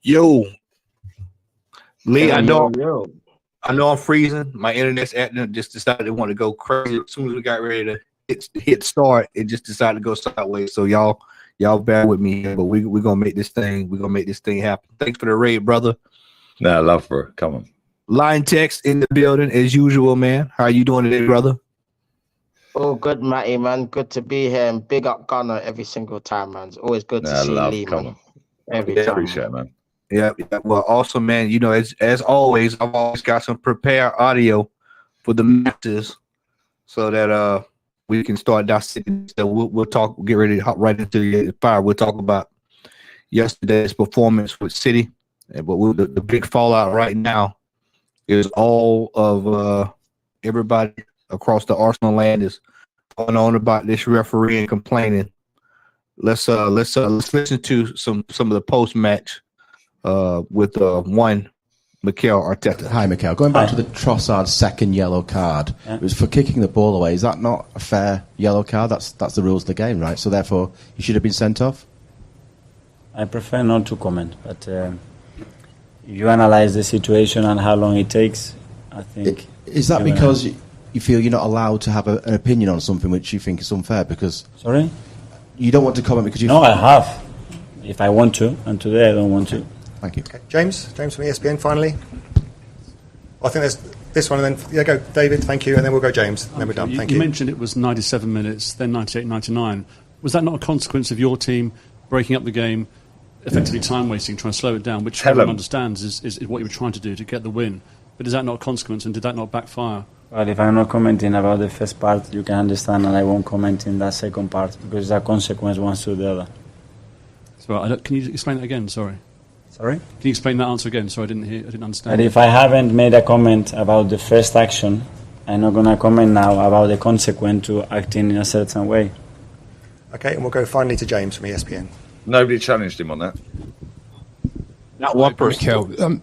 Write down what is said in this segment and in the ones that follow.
Yo, Lee, Yo, yo, yo. I know I'm freezing. My internet's acting just decided it want to go crazy. As soon as we got ready to hit start, it just decided to go sideways. So y'all bear with me here, but we're gonna make this thing, happen. Thanks for the raid, brother. No, love, bro. Come on. Line text in the building as usual, man. How you doing today, brother? Oh, good, Matty, man. Good to be here and big up Gunner every single time, man. It's always good to see love. Lee, Come man. on. Every time. Appreciate it, man. Yeah. Well, also, man, you know, as always, I've always got some prepared audio for the masters so that we can start dissecting. So we'll talk. Get ready to hop right into the fire. We'll talk about yesterday's performance with City, but the big fallout right now is all of everybody across the Arsenal land is going on about this referee and complaining. Let's listen to some of the post match with one Mikel Arteta. Hi, Mikel. Going back to the Trossard second yellow card, it was for kicking the ball away. Is that not a fair yellow card? That's the rules of the game, right? So therefore, he should have been sent off. I prefer not to comment, but you analyze the situation and how long it takes. I think is that because you feel you're not allowed to have an opinion on something which you think is unfair? Because sorry, you don't want to comment because you. No, I have. If I want to, and today I don't want to. Thank you. Okay. James from ESPN, finally. I think there's this one, and then go David, thank you, and then we'll go James, and then we're done. Thank you. You mentioned it was 97 minutes, then 98, 99. Was that not a consequence of your team breaking up the game, effectively time wasting, trying to slow it down, which everyone understands is what you were trying to do to get the win? But is that not a consequence, and did that not backfire? Well, if I'm not commenting about the first part, you can understand, and I won't comment in that second part because it's a consequence one to the other. So can you explain that again? Sorry. Sorry? Can you explain that answer again? Sorry, I didn't understand. But if I haven't made a comment about the first action, I'm not going to comment now about the consequence to acting in a certain way. Okay, and we'll go finally to James from ESPN. Nobody challenged him on that. Not one person. Mikel,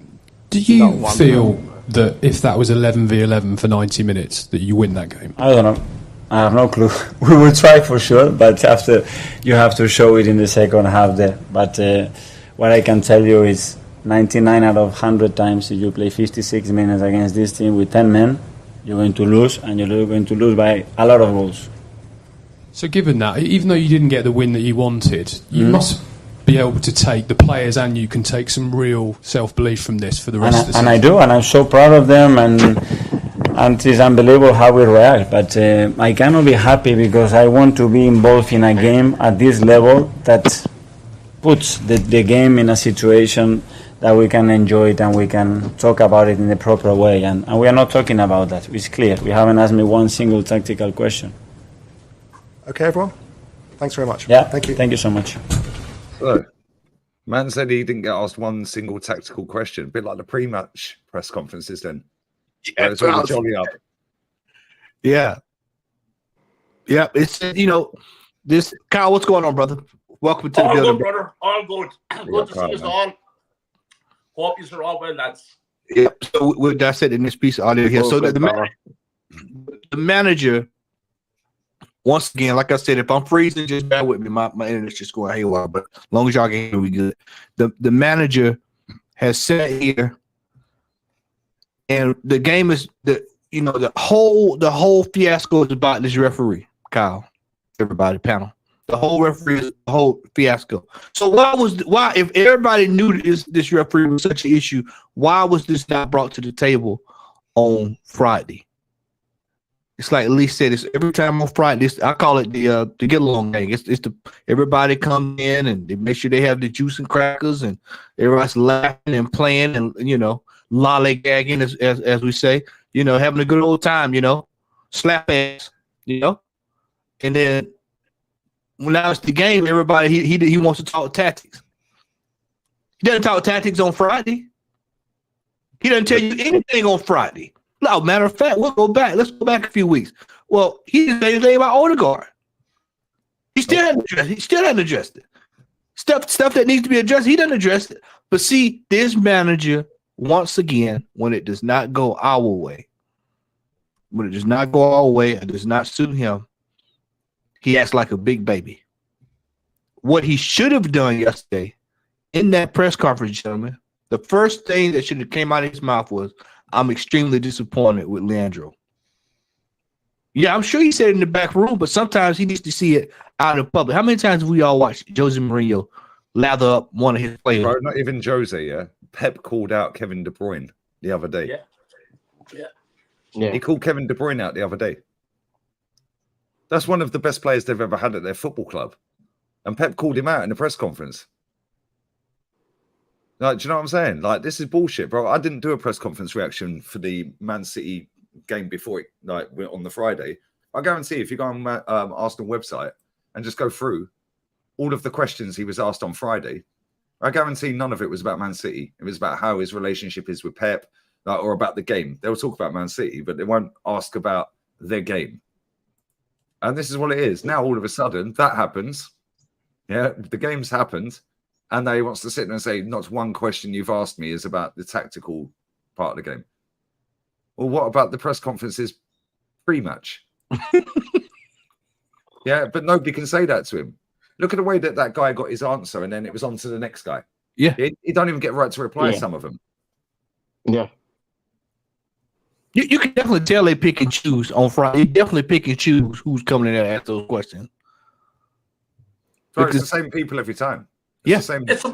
do you feel that if that was 11v11 for 90 minutes, that you win that game? I don't know. I have no clue. We will try for sure, but after you have to show it in the second half there. But what I can tell you is 99 out of 100 times if you play 56 minutes against this team with 10 men, you're going to lose, and you're going to lose by a lot of goals. So given that, even though you didn't get the win that you wanted, you must be able to take, the players and you can take some real self-belief from this for the rest of the season. And I do, and I'm so proud of them, and it's unbelievable how we react. But I cannot be happy because I want to be involved in a game at this level that puts the game in a situation that we can enjoy it and we can talk about it in the proper way. And we are not talking about that. It's clear. You haven't asked me one single tactical question. Okay, everyone? Thanks very much. Yeah, thank you. Thank you so much. So, man said he didn't get asked one single tactical question. A bit like the pre-match press conferences then. Yeah, it's all jolly up. Yeah. Yeah, it's, you know, this, Kyle, what's going on, brother? Welcome to the building. Good, brother. All good. Good to see us all. Hope you are all well, lads. Yeah, so we're dissecting this piece of audio here. So the manager, once again, like I said, if I'm freezing, just bear with me. My internet's just going haywire, but as long as y'all can hear me good. The manager has sat here, and the game is the whole fiasco is about this referee, Kyle. Everybody, panel. The whole referee is the whole fiasco. So why if everybody knew this referee was such an issue, why was this not brought to the table on Friday? It's like Lee said, it's every time on Friday. I call it the get along thing. It's the everybody come in and they make sure they have the juice and crackers and everybody's laughing and playing and lollygagging as we say, having a good old time, slap ass, and then when now it's the game, everybody he wants to talk tactics. He doesn't talk tactics on Friday. He doesn't tell you anything on Friday. No, matter of fact, we'll go back. Let's go back a few weeks. Well, he didn't say anything about Odegaard. He still hadn't addressed it. Stuff that needs to be addressed, he doesn't address it. But see, this manager, once again, when it does not go our way, when it does not go our way and does not suit him, he acts like a big baby. What he should have done yesterday in that press conference, gentlemen, the first thing that should have came out of his mouth was, "I'm extremely disappointed with Leandro." Yeah, I'm sure he said it in the back room, but sometimes he needs to see it out in public. How many times have we all watched Jose Mourinho lather up one of his players? Bro, not even Jose, yeah. Pep called out Kevin De Bruyne the other day. Yeah. He called Kevin De Bruyne out the other day. That's one of the best players they've ever had at their football club. And Pep called him out in the press conference. Like, do you know what I'm saying? Like, this is bullshit, bro. I didn't do a press conference reaction for the Man City game before it, like, on the Friday. I guarantee if you go on Arsenal website and just go through all of the questions he was asked on Friday, I guarantee none of it was about Man City. It was about how his relationship is with Pep, or about the game. They'll talk about Man City, but they won't ask about their game. And this is what it is. Now, all of a sudden, that happens. Yeah, the game's happened. And they wants to sit there and say, not one question you've asked me is about the tactical part of the game. Well, what about the press conferences pre-match? Yeah, but nobody can say that to him. Look at the way that that guy got his answer, and then it was on to the next guy. Yeah. He don't even get a right to reply to some of them. Yeah. You can definitely tell they pick and choose on Friday. You definitely pick and choose who's coming in there to ask those questions. Bro, it's the same people every time. It's It's a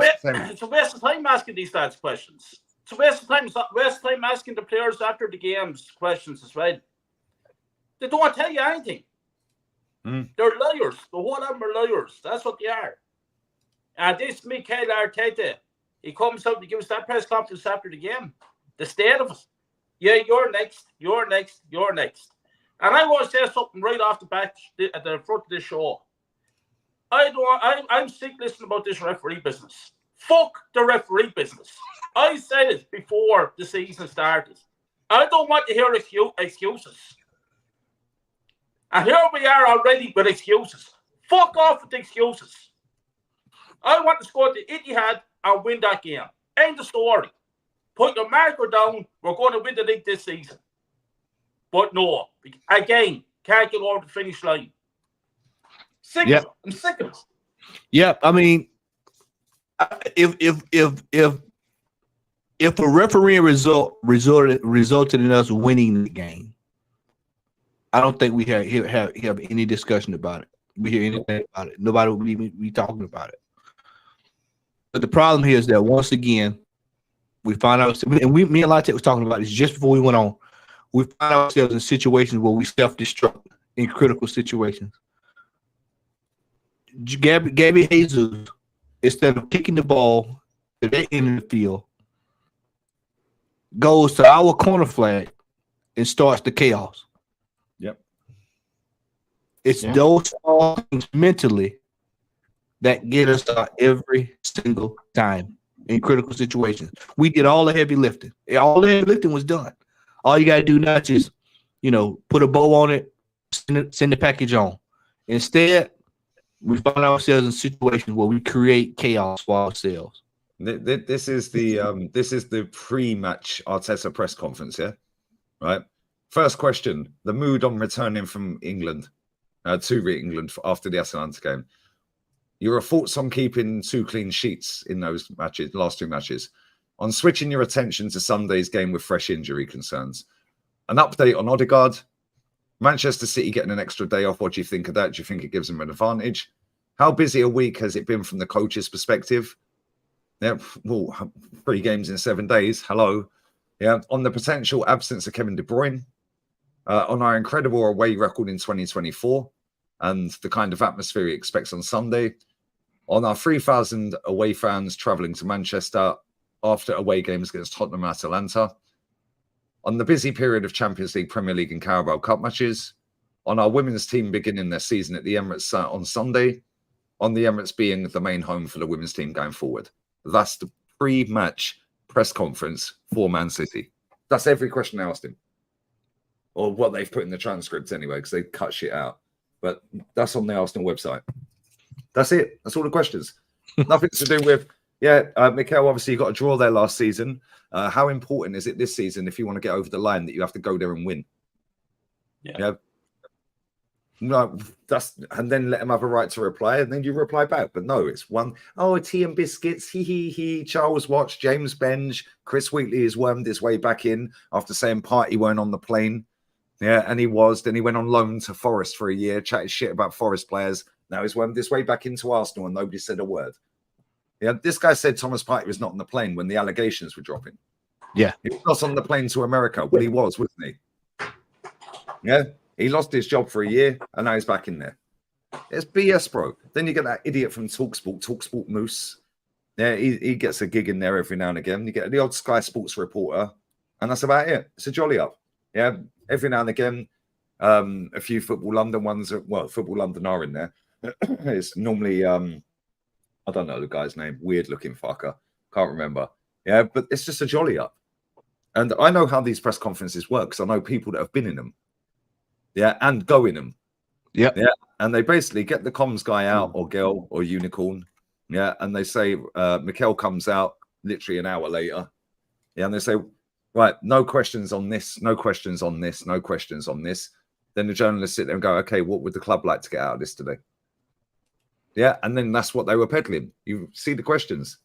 waste of time asking these lads questions. It's a waste of time. It's a waste of time asking the players after the games questions as well. They don't tell you anything. They're liars. The whole of them are liars. That's what they are. And this Mikel Arteta, he comes out and gives that press conference after the game. The state of it. Yeah, you're next. You're next. You're next. And I want to say something right off the bat at the front of this show. I'm sick listening about this referee business. Fuck the referee business. I said it before the season started. I don't want to hear excuses. And here we are already with excuses. Fuck off with the excuses. I want to score the Etihad and win that game. End of story. Put your marker down. We're going to win the league this season. But no, again, can't get over the finish line. Sick of it. I'm sick of it. Yeah, I mean, if a referee resulted in us winning the game, I don't think we have any discussion about it. We hear anything about it. Nobody would be talking about it. But the problem here is that once again, we find ourselves, and me and Latte was talking about this just before we went on. We find ourselves in situations where we self-destruct in critical situations. Gabby Jesus, instead of kicking the ball to their end of the field, goes to our corner flag and starts the chaos. Yep. It's those small things mentally that get us out every single time in critical situations. We did all the heavy lifting. All the heavy lifting was done. All you got to do now is just, put a bow on it, send the package on. Instead, we find ourselves in situations where we create chaos for ourselves. This is the pre-match Arteta press conference, yeah? Right? First question, the mood on returning from England, to England after the Atalanta game. Your thoughts on keeping 2 clean sheets in those matches, last 2 matches, on switching your attention to Sunday's game with fresh injury concerns. An update on Odegaard, Manchester City getting an extra day off. What do you think of that? Do you think it gives them an advantage? How busy a week has it been from the coach's perspective? Yeah, well, 3 games in 7 days. Hello. Yeah, on the potential absence of Kevin De Bruyne, on our incredible away record in 2024, and the kind of atmosphere he expects on Sunday, on our 3,000 away fans travelling to Manchester after away games against Tottenham and Atalanta, on the busy period of Champions League, Premier League and Carabao Cup matches, on our women's team beginning their season at the Emirates on Sunday, on the Emirates being the main home for the women's team going forward. That's the pre-match press conference for Man City. That's every question I asked him. Or what they've put in the transcripts anyway, because they cut shit out. But that's on the Arsenal website. That's it. That's all the questions. Nothing to do with, Mikel, obviously you got a draw there last season. How important is it this season if you want to get over the line that you have to go there and win? Yeah. No, and then let him have a right to reply, and then you reply back. But no, it's one. Oh, tea and biscuits. He. Charles Watts, James Benge, Chris Wheatley has wormed his way back in after saying Partey weren't on the plane. Yeah, and he was. Then he went on loan to Forest for a year, chatted shit about Forest players. Now he's wormed his way back into Arsenal, and nobody said a word. Yeah, this guy said Thomas Partey was not on the plane when the allegations were dropping. Yeah, he was not on the plane to America. Well, he was, wasn't he? Yeah. He lost his job for a year, and now he's back in there. It's BS, bro. Then you get that idiot from TalkSport Moose. Yeah, he gets a gig in there every now and again. You get the odd Sky Sports reporter, and that's about it. It's a jolly up. Yeah, every now and again, a few Football London ones. Football London are in there. It's normally, I don't know the guy's name. Weird-looking fucker. Can't remember. Yeah, but it's just a jolly up. And I know how these press conferences work because I know people that have been in them. Yeah, and go in them. Yeah. And they basically get the comms guy out or girl or unicorn. Yeah, and they say Mikel comes out literally an hour later. Yeah, and they say, right, no questions on this, no questions on this, no questions on this. Then the journalists sit there and go, okay, what would the club like to get out of this today? Yeah, and then that's what they were peddling. You see the questions.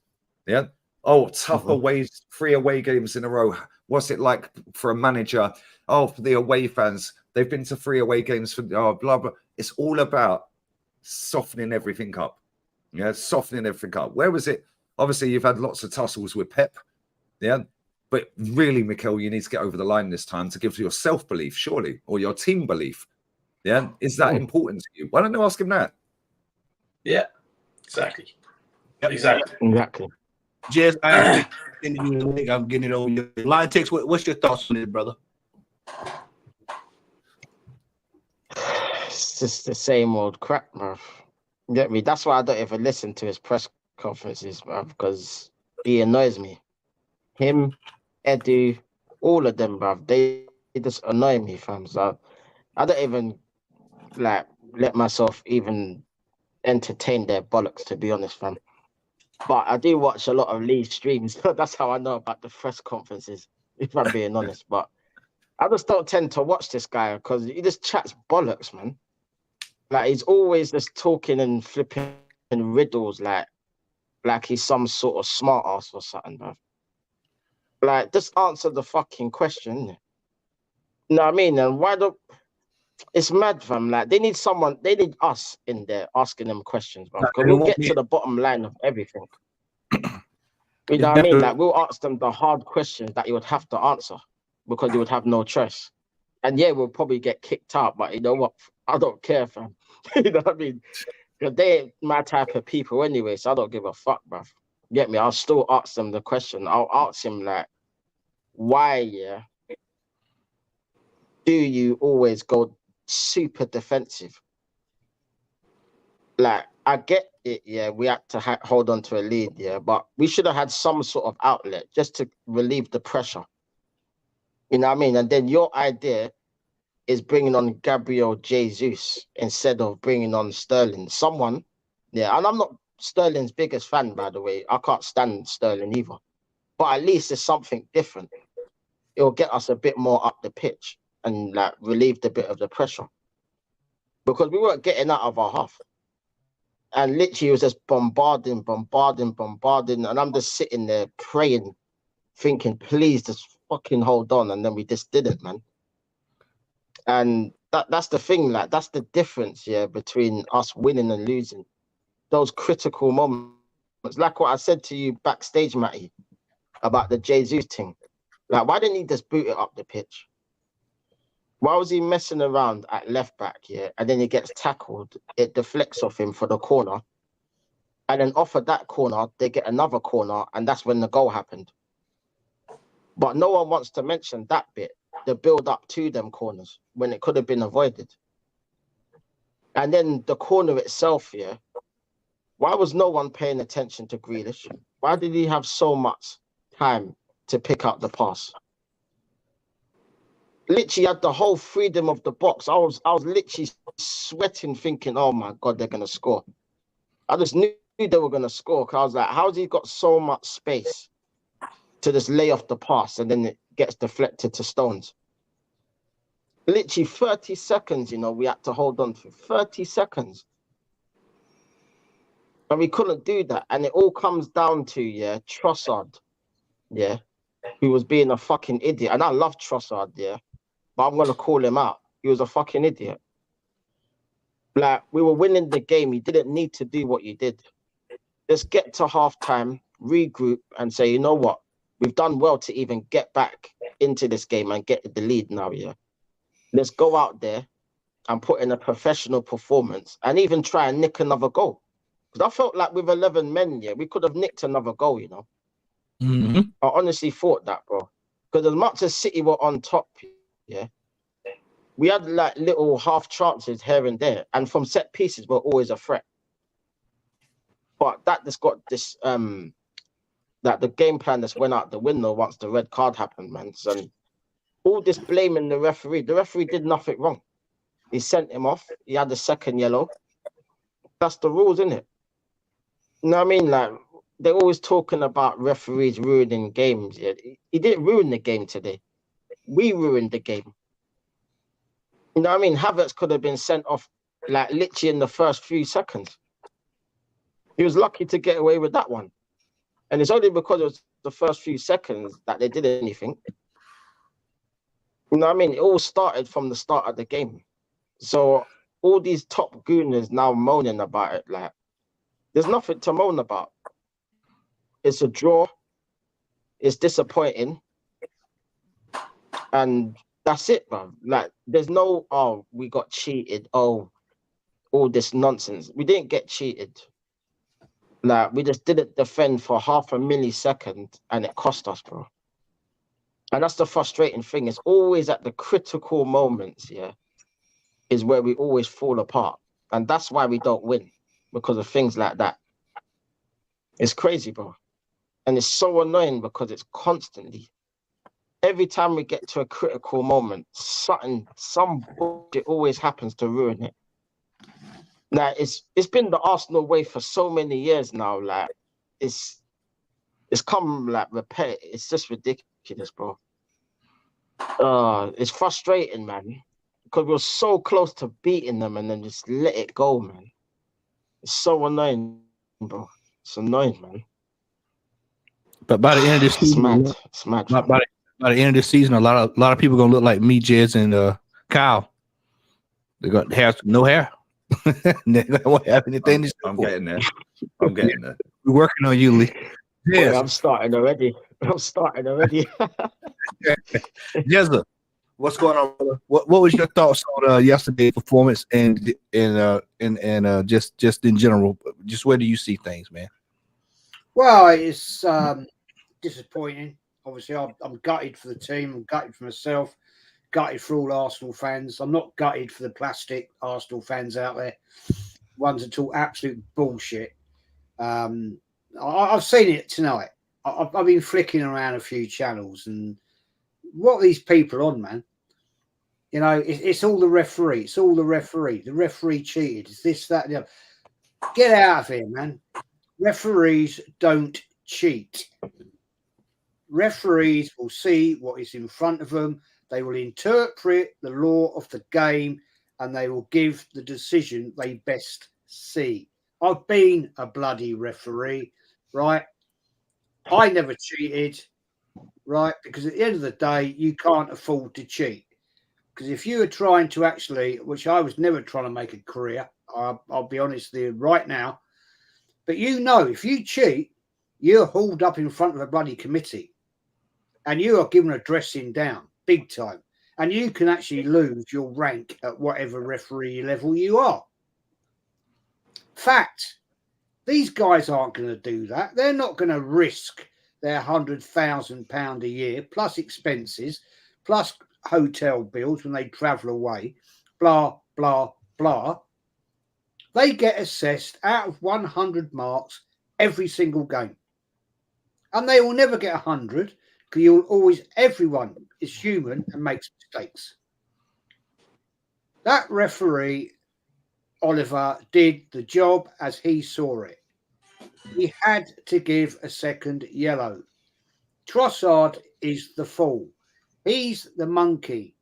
Yeah. Oh, tough away, 3 away games in a row. What's it like for a manager? Oh, for the away fans, they've been to 3 away games for blah, blah. It's all about softening everything up. Yeah, softening everything up. Where was it? Obviously, you've had lots of tussles with Pep. Yeah. But really, Mikel, you need to get over the line this time to give your self-belief, surely, or your team belief. Yeah. Is that important to you? Why don't you ask him that? Yeah, exactly. Exactly. Jez, I'm getting it over your line text. What's your thoughts on it, brother? It's just the same old crap, bruv. You get me? That's why I don't even listen to his press conferences, bruv, because he annoys me. Him, Edu, all of them, bruv. They just annoy me, fam. So I don't even let myself even entertain their bollocks, to be honest, fam. But I do watch a lot of Lee's streams. That's how I know about the press conferences, if I'm being honest. But I just don't tend to watch this guy because he just chats bollocks, man. Like, he's always just talking and flipping riddles like he's some sort of smart ass or something, bro. Like, just answer the fucking question. You know what I mean? And why don't... It's mad, fam. Like, they need us in there asking them questions, bro. Because we'll get to the bottom line of everything. You know what I mean? Like, we'll ask them the hard questions that you would have to answer because you would have no choice. And yeah, we'll probably get kicked out, but you know what? I don't care, fam. You know what I mean? Because they ain't my type of people anyway, so I don't give a fuck, bruv. Get me? I'll still ask them the question. I'll ask him, like, why, do you always go super defensive? Like, I get it, we had to hold on to a lead, but we should have had some sort of outlet just to relieve the pressure. You know what I mean? And then your idea is bringing on Gabriel Jesus instead of bringing on Sterling. Someone, and I'm not Sterling's biggest fan, by the way. I can't stand Sterling either. But at least it's something different. It'll get us a bit more up the pitch and like relieve the bit of the pressure. Because we weren't getting out of our half. And literally it was just bombarding. And I'm just sitting there praying, thinking, please just fucking hold on. And then we just didn't, man. And that's the thing, like, that's the difference, between us winning and losing. Those critical moments. Like what I said to you backstage, Matty, about the Jesus thing. Like, why didn't he just boot it up the pitch? Why was he messing around at left back, and then he gets tackled, it deflects off him for the corner, and then off of that corner, they get another corner, and that's when the goal happened. But no one wants to mention that bit, the build up to them corners, when it could have been avoided. And then the corner itself, why was no one paying attention to Grealish? Why did he have so much time to pick up the pass? Literally had the whole freedom of the box. I was literally sweating, thinking, oh my God, they're going to score. I just knew they were going to score, because I was like, how's he got so much space to just lay off the pass and then it gets deflected to Stones? Literally 30 seconds, you know, we had to hold on for 30 seconds. And we couldn't do that. And it all comes down to, Trossard, who was being a fucking idiot. And I love Trossard, but I'm going to call him out. He was a fucking idiot. Like, we were winning the game. He didn't need to do what he did. Let's get to halftime, regroup, and say, you know what? We've done well to even get back into this game and get the lead now, Let's go out there and put in a professional performance and even try and nick another goal. Because I felt like with 11 men, we could have nicked another goal, you know. Mm-hmm. I honestly thought that, bro. Because as much as City were on top, we had like little half chances here and there. And from set pieces, we're always a threat. But that just got this, that the game plan just went out the window once the red card happened, man. So all this blaming the referee did nothing wrong. He sent him off. He had the second yellow. That's the rules, isn't it? You know what I mean? Like, they're always talking about referees ruining games. He didn't ruin the game today. We ruined the game. You know what I mean? Havertz could have been sent off like literally in the first few seconds. He was lucky to get away with that one. And it's only because it was the first few seconds that they did anything. You know what I mean? It all started from the start of the game. So all these top gooners now moaning about it, like, there's nothing to moan about. It's a draw. It's disappointing. And that's it, bro. Like, there's no, oh, we got cheated. Oh, all this nonsense. We didn't get cheated. Like, we just didn't defend for half a millisecond and it cost us, bro. And that's the frustrating thing. It's always at the critical moments, is where we always fall apart. And that's why we don't win, because of things like that. It's crazy, bro. And it's so annoying because it's constantly. Every time we get to a critical moment, some bullshit always happens to ruin it. Now, it's been the Arsenal way for so many years now. Like, it's come like repetitive. It's just ridiculous, bro. It's frustrating, man, because we're so close to beating them and then just let it go, man. It's so annoying, bro. It's annoying, man. But by the end of this season, it's mad. By the end of this season, a lot of people gonna look like me, Jez, and Kyle. They're gonna have no hair. They won't have anything to say. I'm getting there. I'm getting there. We're working on you, Lee. Yes. Boy, I'm starting already. Jezza, what's going on, brother? What was your thoughts on yesterday's performance and just in general? Just where do you see things, man? Well, it's disappointing. Obviously, I'm gutted for the team. I'm gutted for myself. Gutted for all Arsenal fans. I'm not gutted for the plastic Arsenal fans out there. Ones that talk absolute bullshit. I've seen it tonight. I've been flicking around a few channels, and what are these people on, man? You know, it's all the referee. It's all the referee. The referee cheated. It's this, that, and the other. Get out of here, man. Referees don't cheat. Referees will see what is in front of them. They will interpret the law of the game, and they will give the decision they best see. I've been a bloody referee, right? I never cheated, right? Because at the end of the day, you can't afford to cheat. Because if you were trying to actually, which I was never trying to make a career, I'll be honest with you right now, but you know, if you cheat, you're hauled up in front of a bloody committee and you are given a dressing down, big time. And you can actually lose your rank at whatever referee level you are. Fact. These guys aren't going to do that. They're not going to risk their £100,000 a year, plus expenses, plus hotel bills when they travel away, blah, blah, blah. They get assessed out of 100 marks every single game. And they will never get 100 because everyone is human and makes mistakes. That referee, Oliver, did the job as he saw it. He had to give a second yellow. Trossard is the fool. He's the monkey.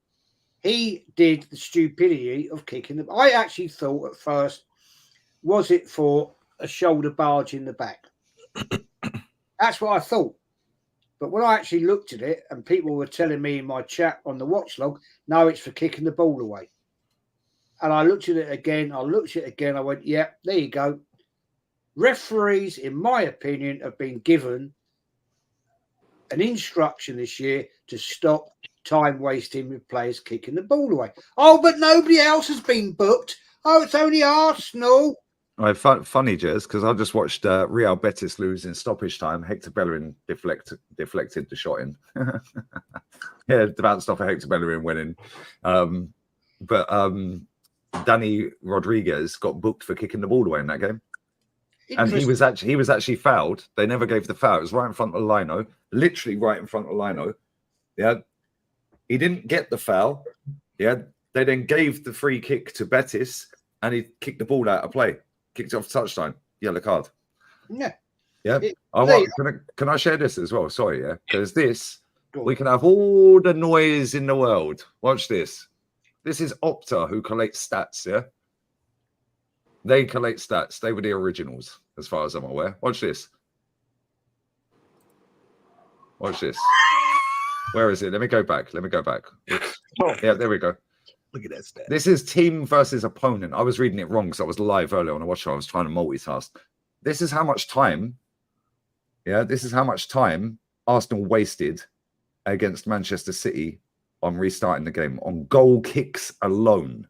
he did the stupidity of kicking them. I actually thought at first, was it for a shoulder barge in the back? That's what I thought. But when I actually looked at it, and people were telling me in my chat on the watch log, no, it's for kicking the ball away. And I looked at it again. I went, yeah, there you go. Referees, in my opinion, have been given an instruction this year to stop time wasting with players kicking the ball away. Oh, but nobody else has been booked. Oh, it's only Arsenal. Funny, Jez, because I just watched Real Betis lose in stoppage time. Hector Bellerin deflected the shot in. Yeah, it bounced off of Hector Bellerin winning. But Danny Rodriguez got booked for kicking the ball away in that game. And he was actually fouled. They never gave the foul. It was right in front of Lino, literally right in front of Lino. Yeah. He didn't get the foul. Yeah. They then gave the free kick to Betis and he kicked the ball out of play. Kicked it off touchline. Yellow card. Yeah. Yeah. Can I share this as well? Sorry, yeah. Because we can have all the noise in the world. Watch this. This is Opta who collects stats, yeah? They collect stats. They were the originals, as far as I'm aware. Watch this. Watch this. Where is it? Let me go back. Oops. Yeah, there we go. Look at that stat. This is team versus opponent. I was reading it wrong because I was live earlier on the watch. I was trying to multitask. This is how much time. Yeah, this is how much time Arsenal wasted against Manchester City on restarting the game on goal kicks alone.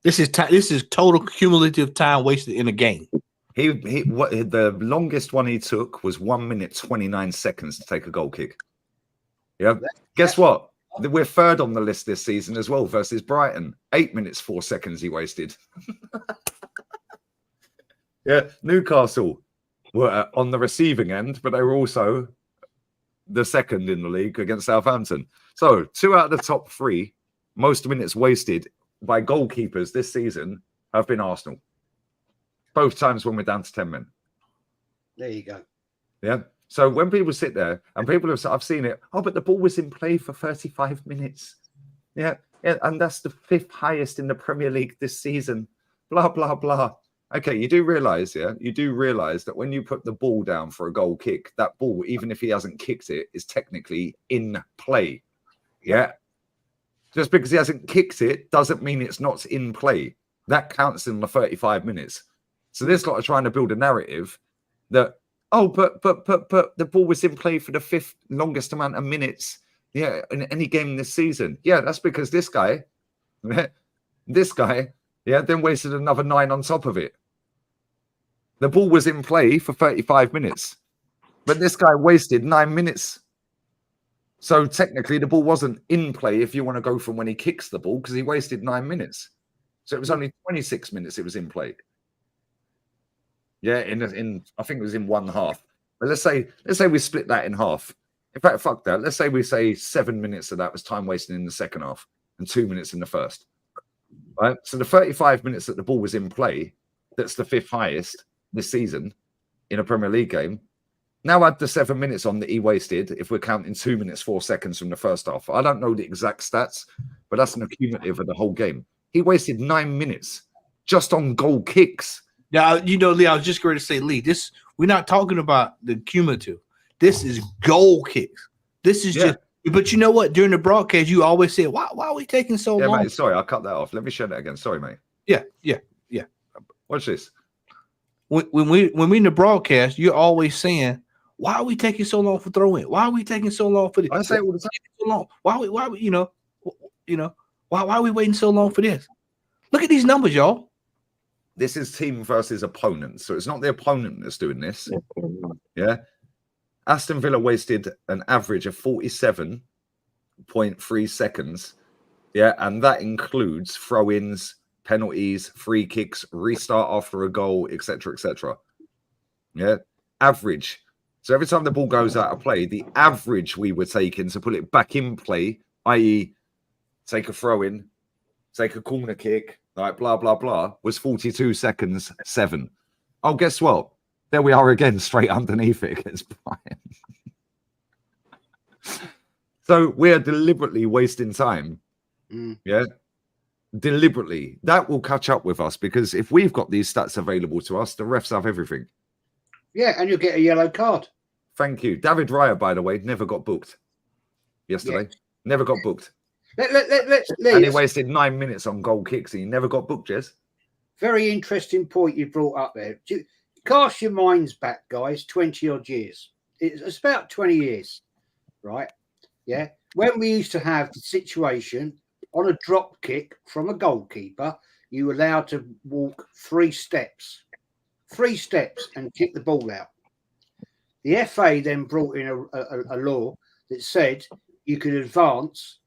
This is total cumulative time wasted in a game. The longest one he took was 1 minute 29 seconds to take a goal kick. Yeah. Guess what? We're third on the list this season as well versus Brighton. 8 minutes 4 seconds he wasted. Yeah, Newcastle were on the receiving end, but they were also the second in the league against Southampton. So 2 out of the top 3 most minutes wasted by goalkeepers this season have been Arsenal. Both times when we're down to 10 men. There you go. Yeah. So when people sit there and people have, I've seen it. Oh, but the ball was in play for 35 minutes. Yeah. And that's the 5th highest in the Premier League this season. Blah, blah, blah. Okay. You do realize that when you put the ball down for a goal kick, that ball, even if he hasn't kicked it, is technically in play. Yeah. Just because he hasn't kicked it doesn't mean it's not in play. That counts in the 35 minutes. So this lot are trying to build a narrative that, oh, but the ball was in play for the 5th longest amount of minutes, yeah, in any game this season. Yeah, that's because this guy, yeah, then wasted another 9 on top of it. The ball was in play for 35 minutes, but this guy wasted 9 minutes. So technically, the ball wasn't in play if you want to go from when he kicks the ball, because he wasted 9 minutes. So it was only 26 minutes it was in play. Yeah, in I think it was in one half. But let's say we split that in half. In fact, fuck that. Let's say 7 minutes of that was time wasted in the second half and 2 minutes in the first. Right? So the 35 minutes that the ball was in play, that's the 5th highest this season in a Premier League game. Now add the 7 minutes on that he wasted if we're counting 2 minutes 4 seconds from the first half. I don't know the exact stats, but that's an accumulative of the whole game. He wasted 9 minutes just on goal kicks. Now, Lee, I was just going to say, Lee, we're not talking about the cumulative. This is goal kicks. This is just, but you know what? During the broadcast, you always say, why are we taking so long? Mate, sorry, I'll cut that off. Let me share that again. Sorry, mate. Yeah. Watch this. When we in the broadcast, you're always saying, why are we taking so long for throw in? Why are we taking so long for this? I say all the time. So long. Why are we waiting so long for this? Look at these numbers, y'all. This is team versus opponent. So it's not the opponent that's doing this. Yeah. Aston Villa wasted an average of 47.3 seconds. Yeah. And that includes throw-ins, penalties, free kicks, restart after a goal, etc., etc. Yeah. Average. So every time the ball goes out of play, the average we were taking to put it back in play, i.e. take a throw-in, take a corner kick, like blah, blah, blah, was 42 seconds, 7. Oh, guess what? There we are again, straight underneath it against Brian. So we're deliberately wasting time Yeah. Deliberately. That will catch up with us because if we've got these stats available to us, the refs have everything. Yeah, and you'll get a yellow card. Thank you. David Raya, by the way, never got booked yesterday. Never got booked. And he wasted 9 minutes on goal kicks and he never got booked, Jez. Very interesting point you brought up there. Cast your minds back, guys, 20 odd years. It's about 20 years, right? Yeah. When we used to have the situation on a drop kick from a goalkeeper, you were allowed to walk 3 steps and kick the ball out. The FA then brought in a law that said you could advance,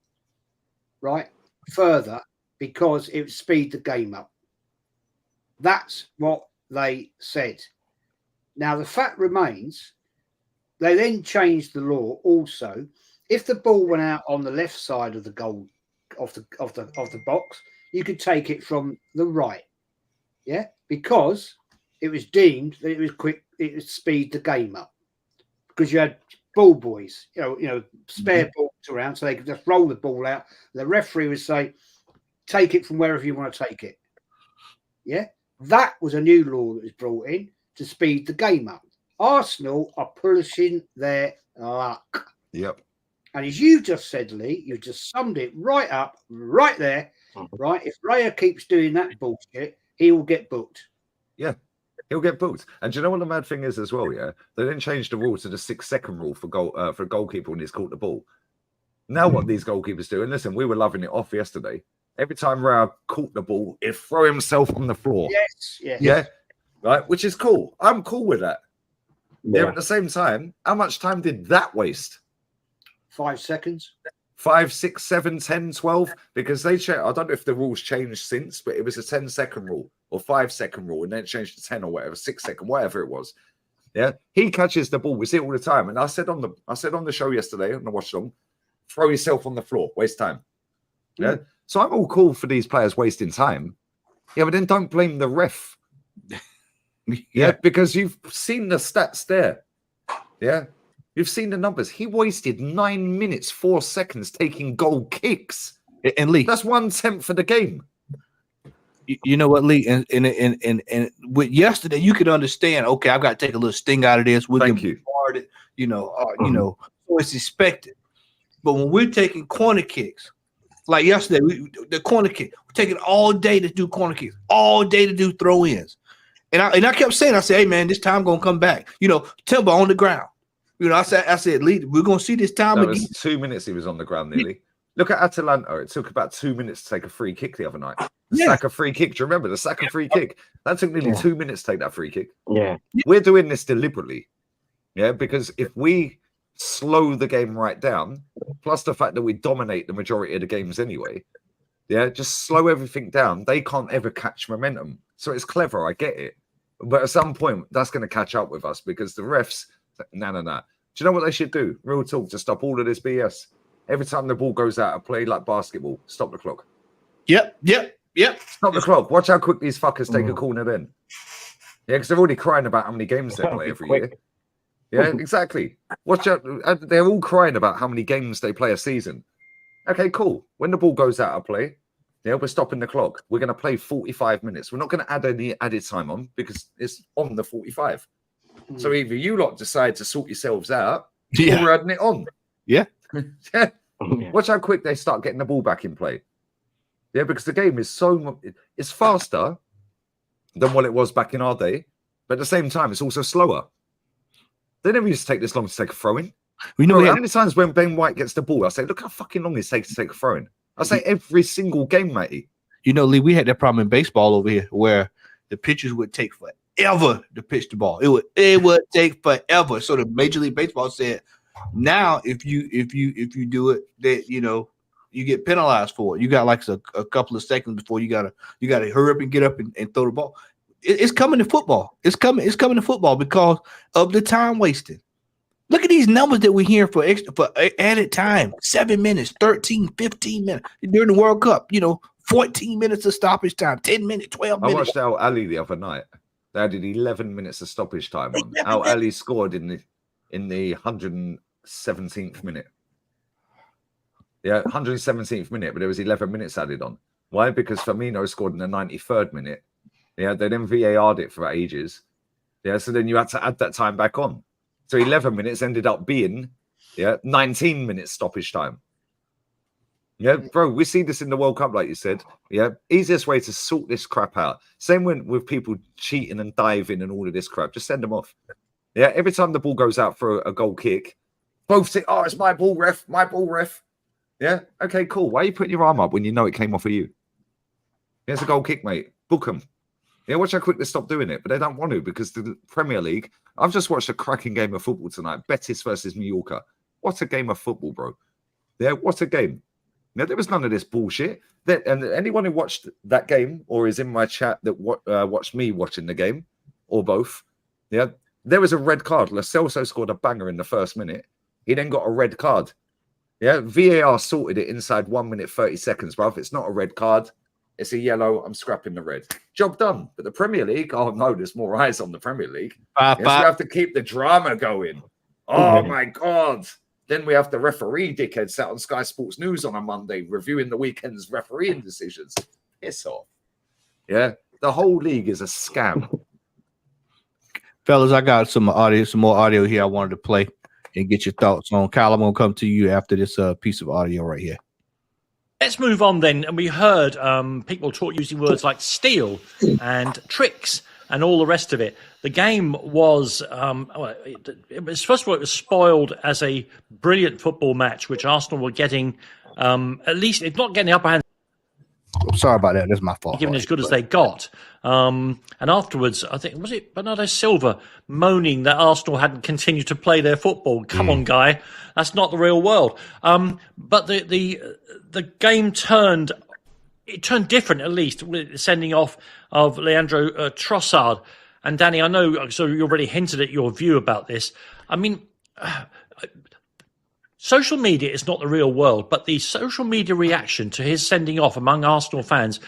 right, further because it would speed the game up. That's what they said. Now, the fact remains, they then changed the law also. If the ball went out on the left side of the goal of the box, you could take it from the right. Yeah, because it was deemed that it was quick, it would speed the game up. Because you had ball boys, spare balls around, so they could just roll the ball out. The referee would say, take it from wherever you want to take it. Yeah, that was a new law that was brought in to speed the game up. Arsenal are pushing their luck. Yep. And as you just said, Lee, you just summed it right up, right there. Right? If Raya keeps doing that bullshit, he will get booked. Yeah. He'll get booked. And do you know what the mad thing is as well? Yeah, they then changed the rule to the 6-second rule for a goalkeeper when he's caught the ball. Now what these goalkeepers do, and listen, we were loving it off yesterday. Every time Raya caught the ball, he'd throw himself on the floor. Yes. Yeah, right, which is cool. I'm cool with that. Yeah. At the same time, how much time did that waste? 5 seconds. 5, 6, 7, 10, 12, because they check. I don't know if the rules changed since, but it was a 10-second rule or 5-second rule, and then it changed to 10 or whatever, 6-second, whatever it was. Yeah, he catches the ball. We see it all the time. And I said on the show yesterday on the watch along, throw yourself on the floor, waste time. Yeah, so I'm all cool for these players wasting time. Yeah, but then don't blame the ref. Yeah, because you've seen the stats there. Yeah. You've seen the numbers. He wasted 9 minutes, 4 seconds taking goal kicks. And Lee, that's 1/10 of the game. You know what, Lee? And with yesterday, you could understand. Okay, I've got to take a little sting out of this. Thank you. So it's expected. But when we're taking corner kicks, like yesterday, the corner kick, we're taking all day to do corner kicks, all day to do throw-ins, and I kept saying, I said, hey man, this time gonna come back. Timber on the ground. I said, Lee, we're gonna see this time again. 2 minutes he was on the ground nearly. Look at Atalanta. It took about 2 minutes to take a free kick the other night. The Saka free kick. Do you remember the Saka free kick? That took nearly 2 minutes to take that free kick. Yeah. We're doing this deliberately. Yeah, because if we slow the game right down, plus the fact that we dominate the majority of the games anyway, yeah, just slow everything down. They can't ever catch momentum. So it's clever, I get it. But at some point, that's going to catch up with us because the refs, no. Do you know what they should do? Real talk, to stop all of this BS. Every time the ball goes out of play, like basketball, stop the clock. Yep. Stop the clock. Watch how quick these fuckers take a corner then. Yeah, because they're already crying about how many games they play every year. Yeah, exactly. Watch out. They're all crying about how many games they play a season. Okay, cool. When the ball goes out of play, yeah, we're stopping the clock. We're going to play 45 minutes. We're not going to add any added time on because it's on the 45. So either you lot decide to sort yourselves out, or we're adding it on. Yeah. Watch how quick they start getting the ball back in play. Yeah, because the game is it's faster than what it was back in our day, but at the same time, it's also slower. They never used to take this long to take a throw-in. How many times when Ben White gets the ball, I say, look how fucking long it takes to take a throw-in. I say every single game, matey. Lee, we had that problem in baseball over here where the pitchers would take forever to pitch the ball. It would take forever. So the Major League Baseball said, now if you do it, that you get penalized for it. You got like a couple of seconds before you gotta hurry up and get up and throw the ball. It's coming to football. It's coming to football because of the time wasted. Look at these numbers that we're hearing for added time. 7 minutes, 13, 15 minutes during the World Cup. 14 minutes of stoppage time, 10 minutes, 12 minutes. I watched Al Ali the other night. They added 11 minutes of stoppage time on. Al Ali scored in the 117th minute. Yeah, 117th minute, but there was 11 minutes added on. Why? Because Firmino scored in the 93rd minute. Yeah, they then VAR'd it for ages. Yeah, so then you had to add that time back on. So 11 minutes ended up being 19 minutes stoppage time. Yeah, bro, we see this in the World Cup, like you said. Yeah, easiest way to sort this crap out. Same with people cheating and diving and all of this crap. Just send them off. Yeah, every time the ball goes out for a goal kick, both say, "Oh, it's my ball, ref. My ball, ref." Yeah, okay, cool. Why are you putting your arm up when you know it came off of you? Here's a goal kick, mate. Book them. Yeah, watch how quick they stop doing it, but they don't want to because the Premier League. I've just watched a cracking game of football tonight. Betis versus Mallorca. What a game of football, bro. Yeah, what a game. Now, there was none of this bullshit. And anyone who watched that game or is in my chat that watched me watching the game, or both, yeah, there was a red card. Lo Celso scored a banger in the first minute. He then got a red card. Yeah, VAR sorted it inside 1 minute, 30 seconds, bruv. It's not a red card. It's a yellow. I'm scrapping the red. Job done. But the Premier League, oh no, there's more eyes on the Premier League. Yes, we have to keep the drama going. Oh my God. Then we have the referee dickhead sat on Sky Sports News on a Monday reviewing the weekend's refereeing decisions. Piss off. Yeah, the whole league is a scam. Fellas, I got some more audio here I wanted to play and get your thoughts on. Kyle, I'm going to come to you after this piece of audio right here. Let's move on then. And we heard people talk using words like steal and tricks and all the rest of it. The game was, it was first of all, it was spoiled as a brilliant football match, which Arsenal were getting, at least, if not getting the upper hand. I'm sorry about that. That's my fault. Given as good as they got. And afterwards, I think, was it Bernardo Silva moaning that Arsenal hadn't continued to play their football? Come on, guy. That's not the real world. But the game turned different, at least, with the sending off of Leandro Trossard. And Danny, I know, so you already hinted at your view about this. I mean, social media is not the real world, but the social media reaction to his sending off among Arsenal fans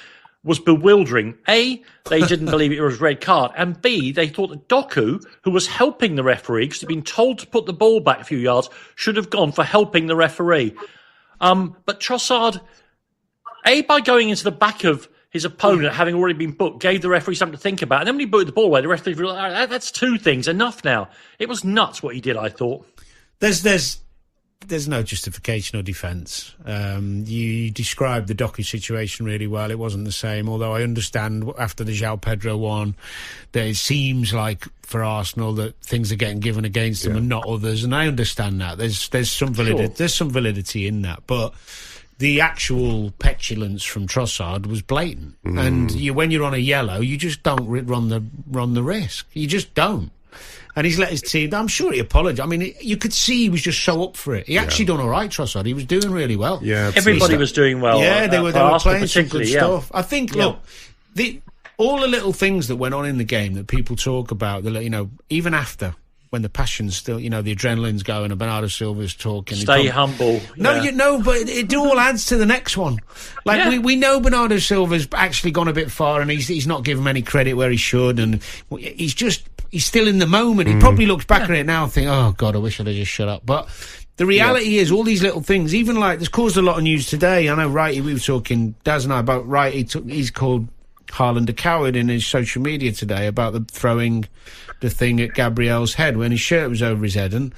was bewildering. A, they didn't believe it was a red card. And B, they thought that Doku, who was helping the referee, because he'd been told to put the ball back a few yards, should have gone for helping the referee. But Trossard, A, by going into the back of his opponent, having already been booked, gave the referee something to think about. And then when he booted the ball away, the referee was like, that's two things, enough now. It was nuts what he did, I thought. There's no justification or defence. You described the Doku situation really well. It wasn't the same, although I understand after the João Pedro one that it seems like for Arsenal that things are getting given against them and not others, and I understand that. There's some validity. There's some validity in that, but the actual petulance from Trossard was blatant. And when you're on a yellow, you just don't run the risk. You just don't. And he's let his team. I'm sure he apologised. I mean, you could see he was just so up for it. He actually done all right, Trossard. He was doing really well. Yeah, everybody was doing well. Yeah, they were playing some good stuff. I think. Look, all the little things that went on in the game that people talk about, even after when the passion's still, the adrenaline's going, and Bernardo Silva's talking. Stay humble. No, but it all adds to the next one. We know Bernardo Silva's actually gone a bit far, and he's not given him any credit where he should, and he's still in the moment. He probably looks back at it now and think, oh God, I wish I'd have just shut up. But the reality is all these little things, even like, this caused a lot of news today. I know Wrighty, we were talking, Daz and I, about Wrighty, he's called Haaland a coward in his social media today about the throwing the thing at Gabriel's head when his shirt was over his head. And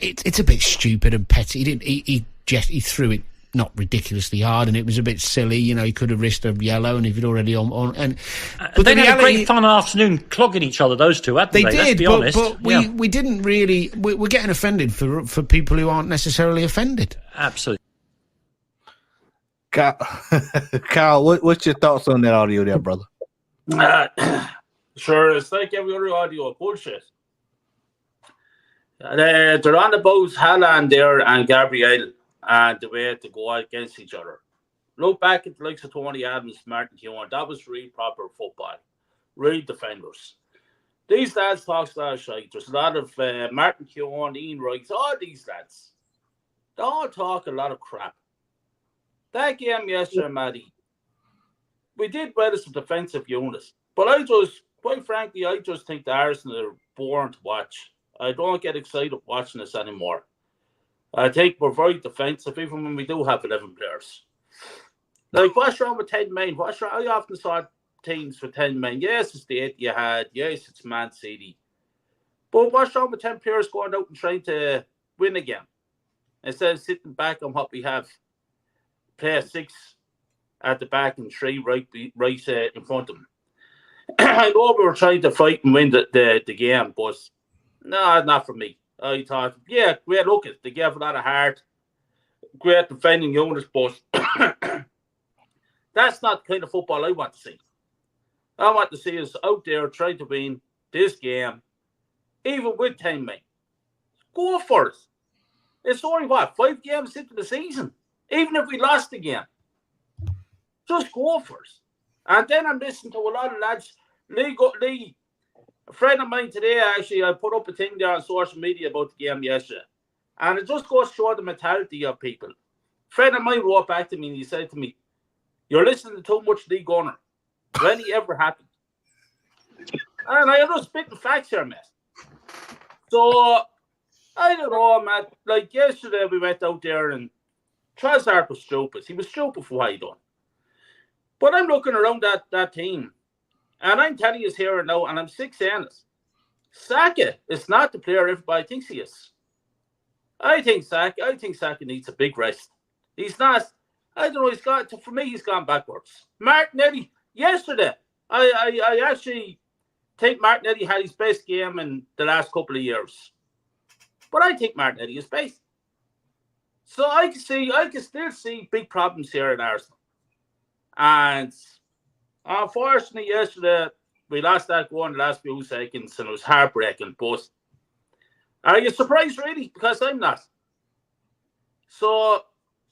it's a bit stupid and petty. He threw it not ridiculously hard, and it was a bit silly. He could have risked a yellow, and if he'd already but they had a great fun afternoon clogging each other. Those two, hadn't they? They did, let's be honest. But we didn't really. We're getting offended for people who aren't necessarily offended. Absolutely. Kyle, what's your thoughts on that audio there, brother? Sure, it's like every other audio bullshit. They're on about Haaland there and Gabriel and the way to go against each other. Look back at the likes of Tony Adams, Martin Keown. That was real proper football. Real defenders. These lads talk a lot of shite. There's a lot of Martin Keown, Ian Wright, all these lads. They all talk a lot of crap. That game yesterday, Matty, we did well as a defensive unit. But quite frankly, I just think the Arsenal are boring to watch. I don't get excited watching this anymore. I think we're very defensive, even when we do have 11 players. Like, what's wrong with 10 men? What's wrong? I often saw teams with 10 men. Yes, it's the 8 you had. Yes, it's Man City. But what's wrong with 10 players going out and trying to win again? Instead of sitting back on what we have, play 6 at the back and 3 right in front of them. I know we were trying to fight and win the game, but no, not for me. I thought, yeah, great look at. They gave a lot of heart. Great defending units, but that's not the kind of football I want to see. I want to see us out there trying to win this game, even with 10 men. Go for it. It's only, 5 games into the season? Even if we lost the game. Just go for it. And then I'm listening to a lot of lads. Lee, a friend of mine today, actually, I put up a thing there on social media about the game yesterday. And it just goes to show the mentality of people. A friend of mine wrote back to me and he said to me, "You're listening to too much Lee Gunner. When it ever happened?" And I am just spitting facts here, man. So, I don't know, man. Like, yesterday we went out there and Trossard was stupid. He was stupid for what he done. But I'm looking around that team, and I'm telling you here and now, and I'm sick saying this. Saka is not the player everybody thinks he is. I think Saka needs a big rest. He's not. I don't know. For me, he's gone backwards. Martinelli, yesterday, I actually think Martinelli had his best game in the last couple of years. But I think Martinelli is best. So I can still see big problems here in Arsenal. And unfortunately, yesterday, we lost that goal in the last few seconds, and it was heartbreaking. But are you surprised, really? Because I'm not. So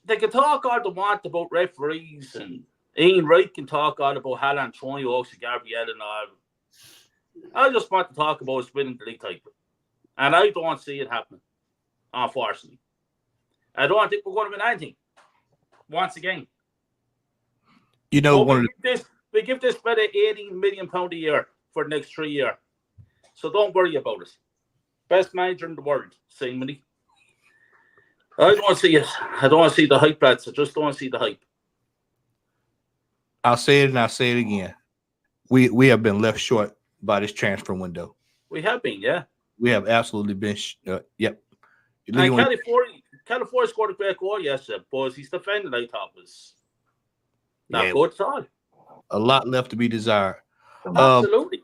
they can talk all they want about referees, and Ian Wright can talk all about Haaland throwing Oaks and Gabriel and all. I just want to talk about us winning the league title. And I don't see it happening, unfortunately. I don't think we're going to win anything. Once again. You know, we give this better £18 million a year for the next 3 years. So don't worry about it. Best manager in the world, seemingly. I don't want to see it. I don't want to see the hype, lads. I just don't want to see the hype. I'll say it and I'll say it again. We have been left short by this transfer window. We have been, yeah. We have absolutely been. Yep. And California scored a great goal yesterday, but his defending, I thought, was not good at all. A lot left to be desired. Absolutely.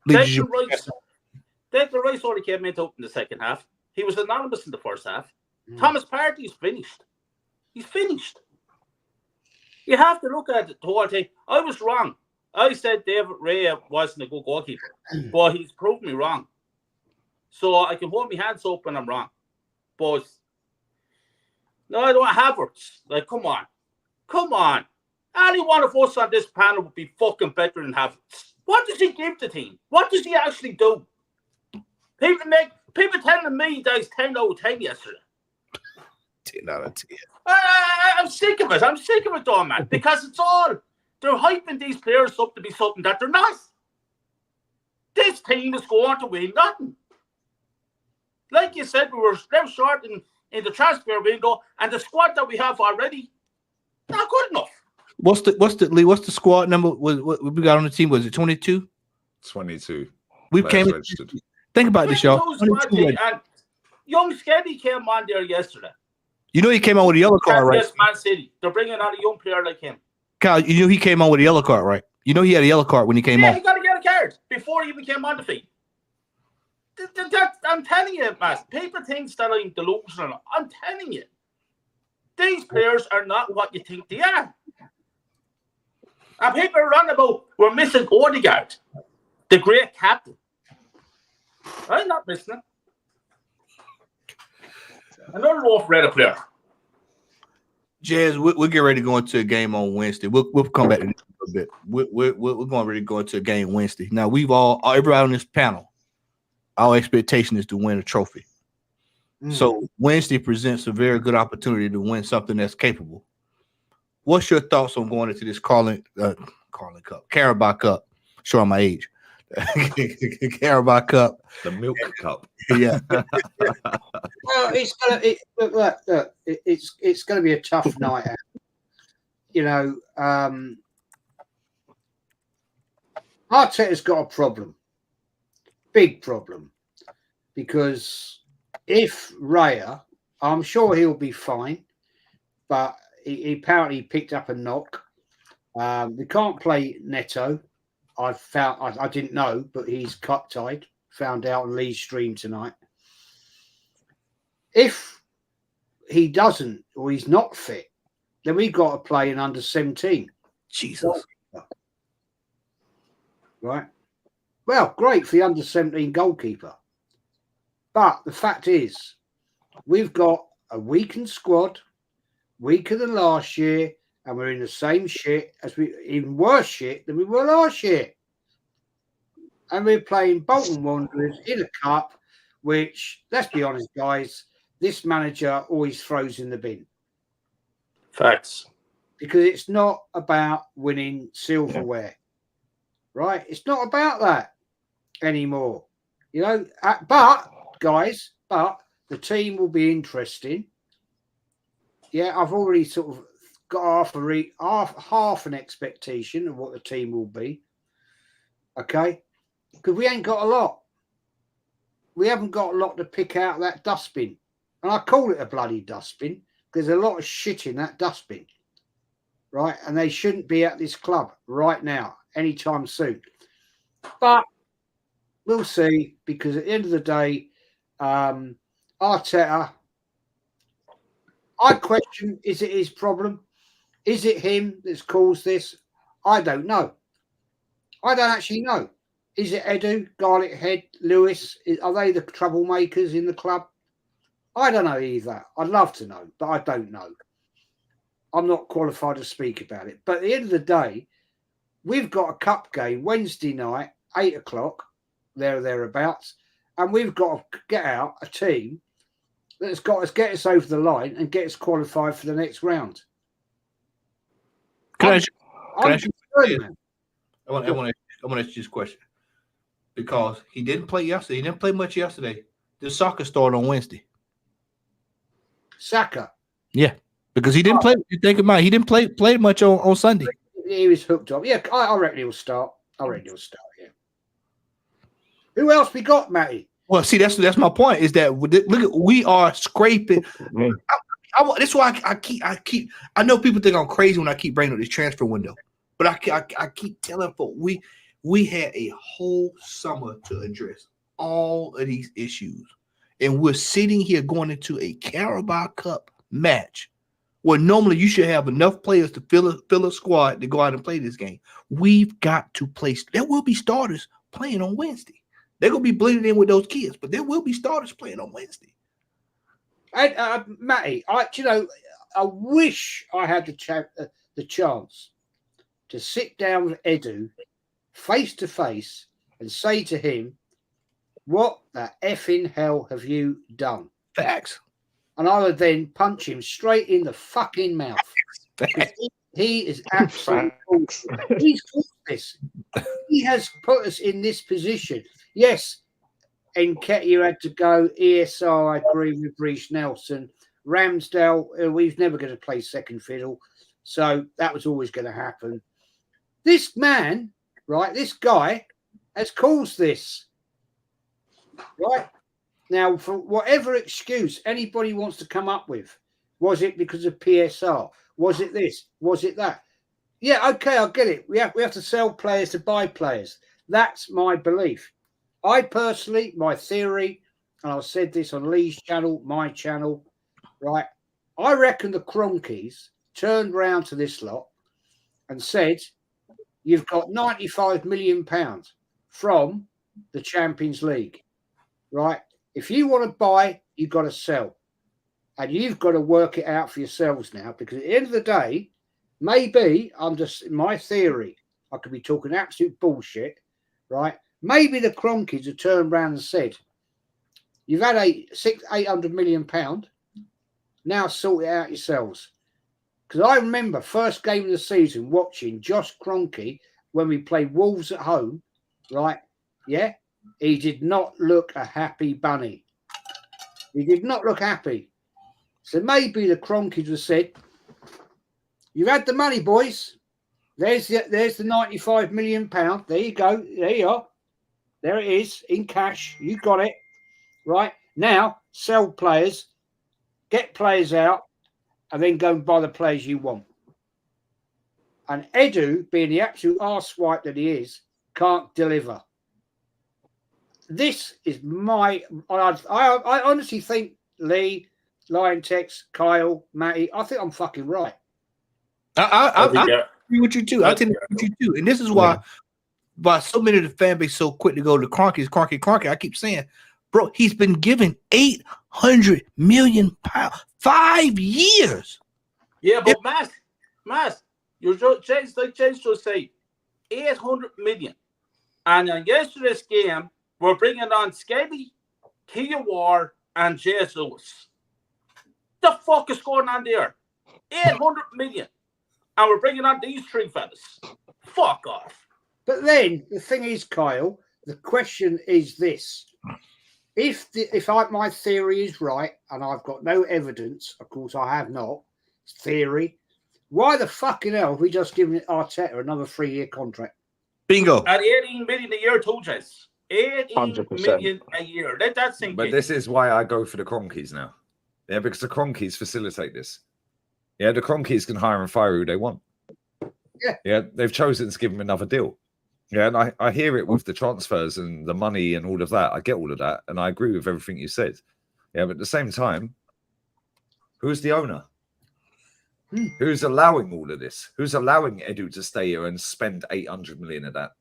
Declan Rice only came in to open the second half. He was anonymous in the first half. Thomas Partey is finished. He's finished. You have to look at the whole thing. I was wrong. I said David Raya wasn't a good goalkeeper, but he's proved me wrong. So I can hold my hands up when I'm wrong. But no, I don't have Havertz. Like, come on. Come on. Any one of us on this panel would be fucking better than Havertz. What does he give the team? What does he actually do? People telling me that he's 10 out of 10 yesterday. 10 out of 10. I'm sick of it. I'm sick of it, though, man. Because it's all, they're hyping these players up to be something that they're not. This team is going to win nothing. Like you said, we were left short in the transfer window, and the squad that we have already, not good enough. What's the squad number? What we got on the team? Was it 22? 22. We came. Think about this, y'all. And young Skelly came on there yesterday. You know he came on with a yellow card, right? Yes, Man City. They're bringing on a young player like him. Kyle, you know he came on with a yellow card, right? You know he had a yellow card when he came on. Yeah, he got a yellow card before he even came on the field. I'm telling you, man. People think that I'm delusional. I'm telling you. These players are not what you think they are. And people are on about we're missing Odegaard, the great captain. I'm not missing it. Another low-rated player. Jazz, we'll get ready to go into a game on Wednesday. We'll come back to this a little bit. We're going to go into a game Wednesday. Now, everybody on this panel, our expectation is to win a trophy. So Wednesday presents a very good opportunity to win something that's capable. What's your thoughts on going into this Carling Cup, Carabao Cup? Showing my age. Carabao Cup. The milk cup. Yeah. Well, it's going to be a tough night out. You know, Arteta's got a problem, big problem, because if Raya, I'm sure he'll be fine, but he apparently picked up a knock. We can't play Neto. I didn't know, but he's cut-tied. Found out on Lee's stream tonight. If he doesn't, or he's not fit, then we've got to play an under-17. Jesus. Right. Well, great for the under-17 goalkeeper. But the fact is, we've got a weakened squad, weaker than last year, and we're in the same shit even worse shit than we were last year. And we're playing Bolton Wanderers in a cup, which, let's be honest, guys, this manager always throws in the bin. Facts. Because it's not about winning silverware, right? It's not about that anymore. You know, but the team will be interesting. Yeah, I've already sort of got half an expectation of what the team will be. Okay? Because we ain't got a lot. We haven't got a lot to pick out of that dustbin. And I call it a bloody dustbin because there's a lot of shit in that dustbin. Right? And they shouldn't be at this club right now, anytime soon. But we'll see, because at the end of the day, Arteta, I question, is it his problem? Is it him that's caused this? I don't know. I don't actually know. Is it Edu, Garlic Head, Lewis? Are they the troublemakers in the club? I don't know either. I'd love to know, but I don't know. I'm not qualified to speak about it. But at the end of the day, we've got a cup game Wednesday night, 8 o'clock, thereabouts, and we've got to get out a team that's got us get us over the line and get us qualified for the next round. I want to ask you this question, because he didn't play yesterday. He didn't play much yesterday. The soccer started on Wednesday. Saka. Yeah, because he didn't play. You think about it, he didn't play much on Sunday. He was hooked up. Yeah, I reckon he'll start. Yeah. Who else we got, Matty? Well, see, that's my point. Is that look, we are scraping. That's why I keep. I know people think I'm crazy when I keep bringing up this transfer window, but I keep telling folks we had a whole summer to address all of these issues, and we're sitting here going into a Carabao Cup match where normally you should have enough players to fill a squad to go out and play this game. We've got to play. There will be starters playing on Wednesday. They're gonna be bleeding in with those kids, but there will be starters playing on Wednesday. And Matty, I wish I had the chance to sit down with Edu face to face and say to him, "What the effing hell have you done?" Facts. And I would then punch him straight in the fucking mouth. He is absolutely he's caused this. He has put us in this position. Yes, Nketiah had to go. ESR, I agree with Reece Nelson. Ramsdale, we've never going to play second fiddle. So that was always going to happen. This man, right, this guy has caused this. Right? Now, for whatever excuse anybody wants to come up with, was it because of PSR? Was it this? Was it that? Yeah, okay, I get it. We have to sell players to buy players. That's my belief. I personally, my theory, and I've said this on Lee's channel, my channel, right? I reckon the Cronkies turned round to this lot and said, "You've got £95 million from the Champions League, right? If you want to buy, you've got to sell. And you've got to work it out for yourselves now, because at the end of the day, maybe, my theory, I could be talking absolute bullshit, right? Maybe the Cronkies have turned around and said, you've had £800 million, now sort it out yourselves." Because I remember first game of the season watching Josh Kroenke when we played Wolves at home, right? yeah, he did not look a happy bunny. He did not look happy. So maybe the Kroenkes was said, "You've had the money, boys. There's the £95 million. There you go. There you are. There it is in cash. You got it. Right now, sell players, get players out, and then go and buy the players you want." And Edu, being the absolute arsewipe that he is, can't deliver. This is I honestly think Lee, Lion Tex, Kyle, Matty, I think I'm fucking right. I agree with you too. I think with you too. And this is why so many of the fan base so quick to go to Kroenke. I keep saying, bro, he's been given £800 million, 5 years. Yeah, but Matt, you just say 800 million. And in yesterday's game, we're bringing on Skebby, Kia War, and Jesus. The fuck is going on there? 800 million. And we're bringing on these three fellas. Fuck off. But then the thing is, Kyle, the question is this. If my theory is right, and I've got no evidence, of course I have not, it's theory, why the fucking hell have we just given Arteta another 3-year contract? Bingo. At 18 million a year too, Jess. 18 100%. million a year. Let that sink in. But this is why I go for the Kroenkes now. Yeah, because the Kroenkes facilitate this. Yeah, the Kroenkes can hire and fire who they want. Yeah, they've chosen to give him another deal. Yeah, and I hear it with the transfers and the money and all of that. I get all of that, and I agree with everything you said. Yeah, but at the same time, who's the owner? Who's allowing all of this? Who's allowing Edu to stay here and spend 800 million of that?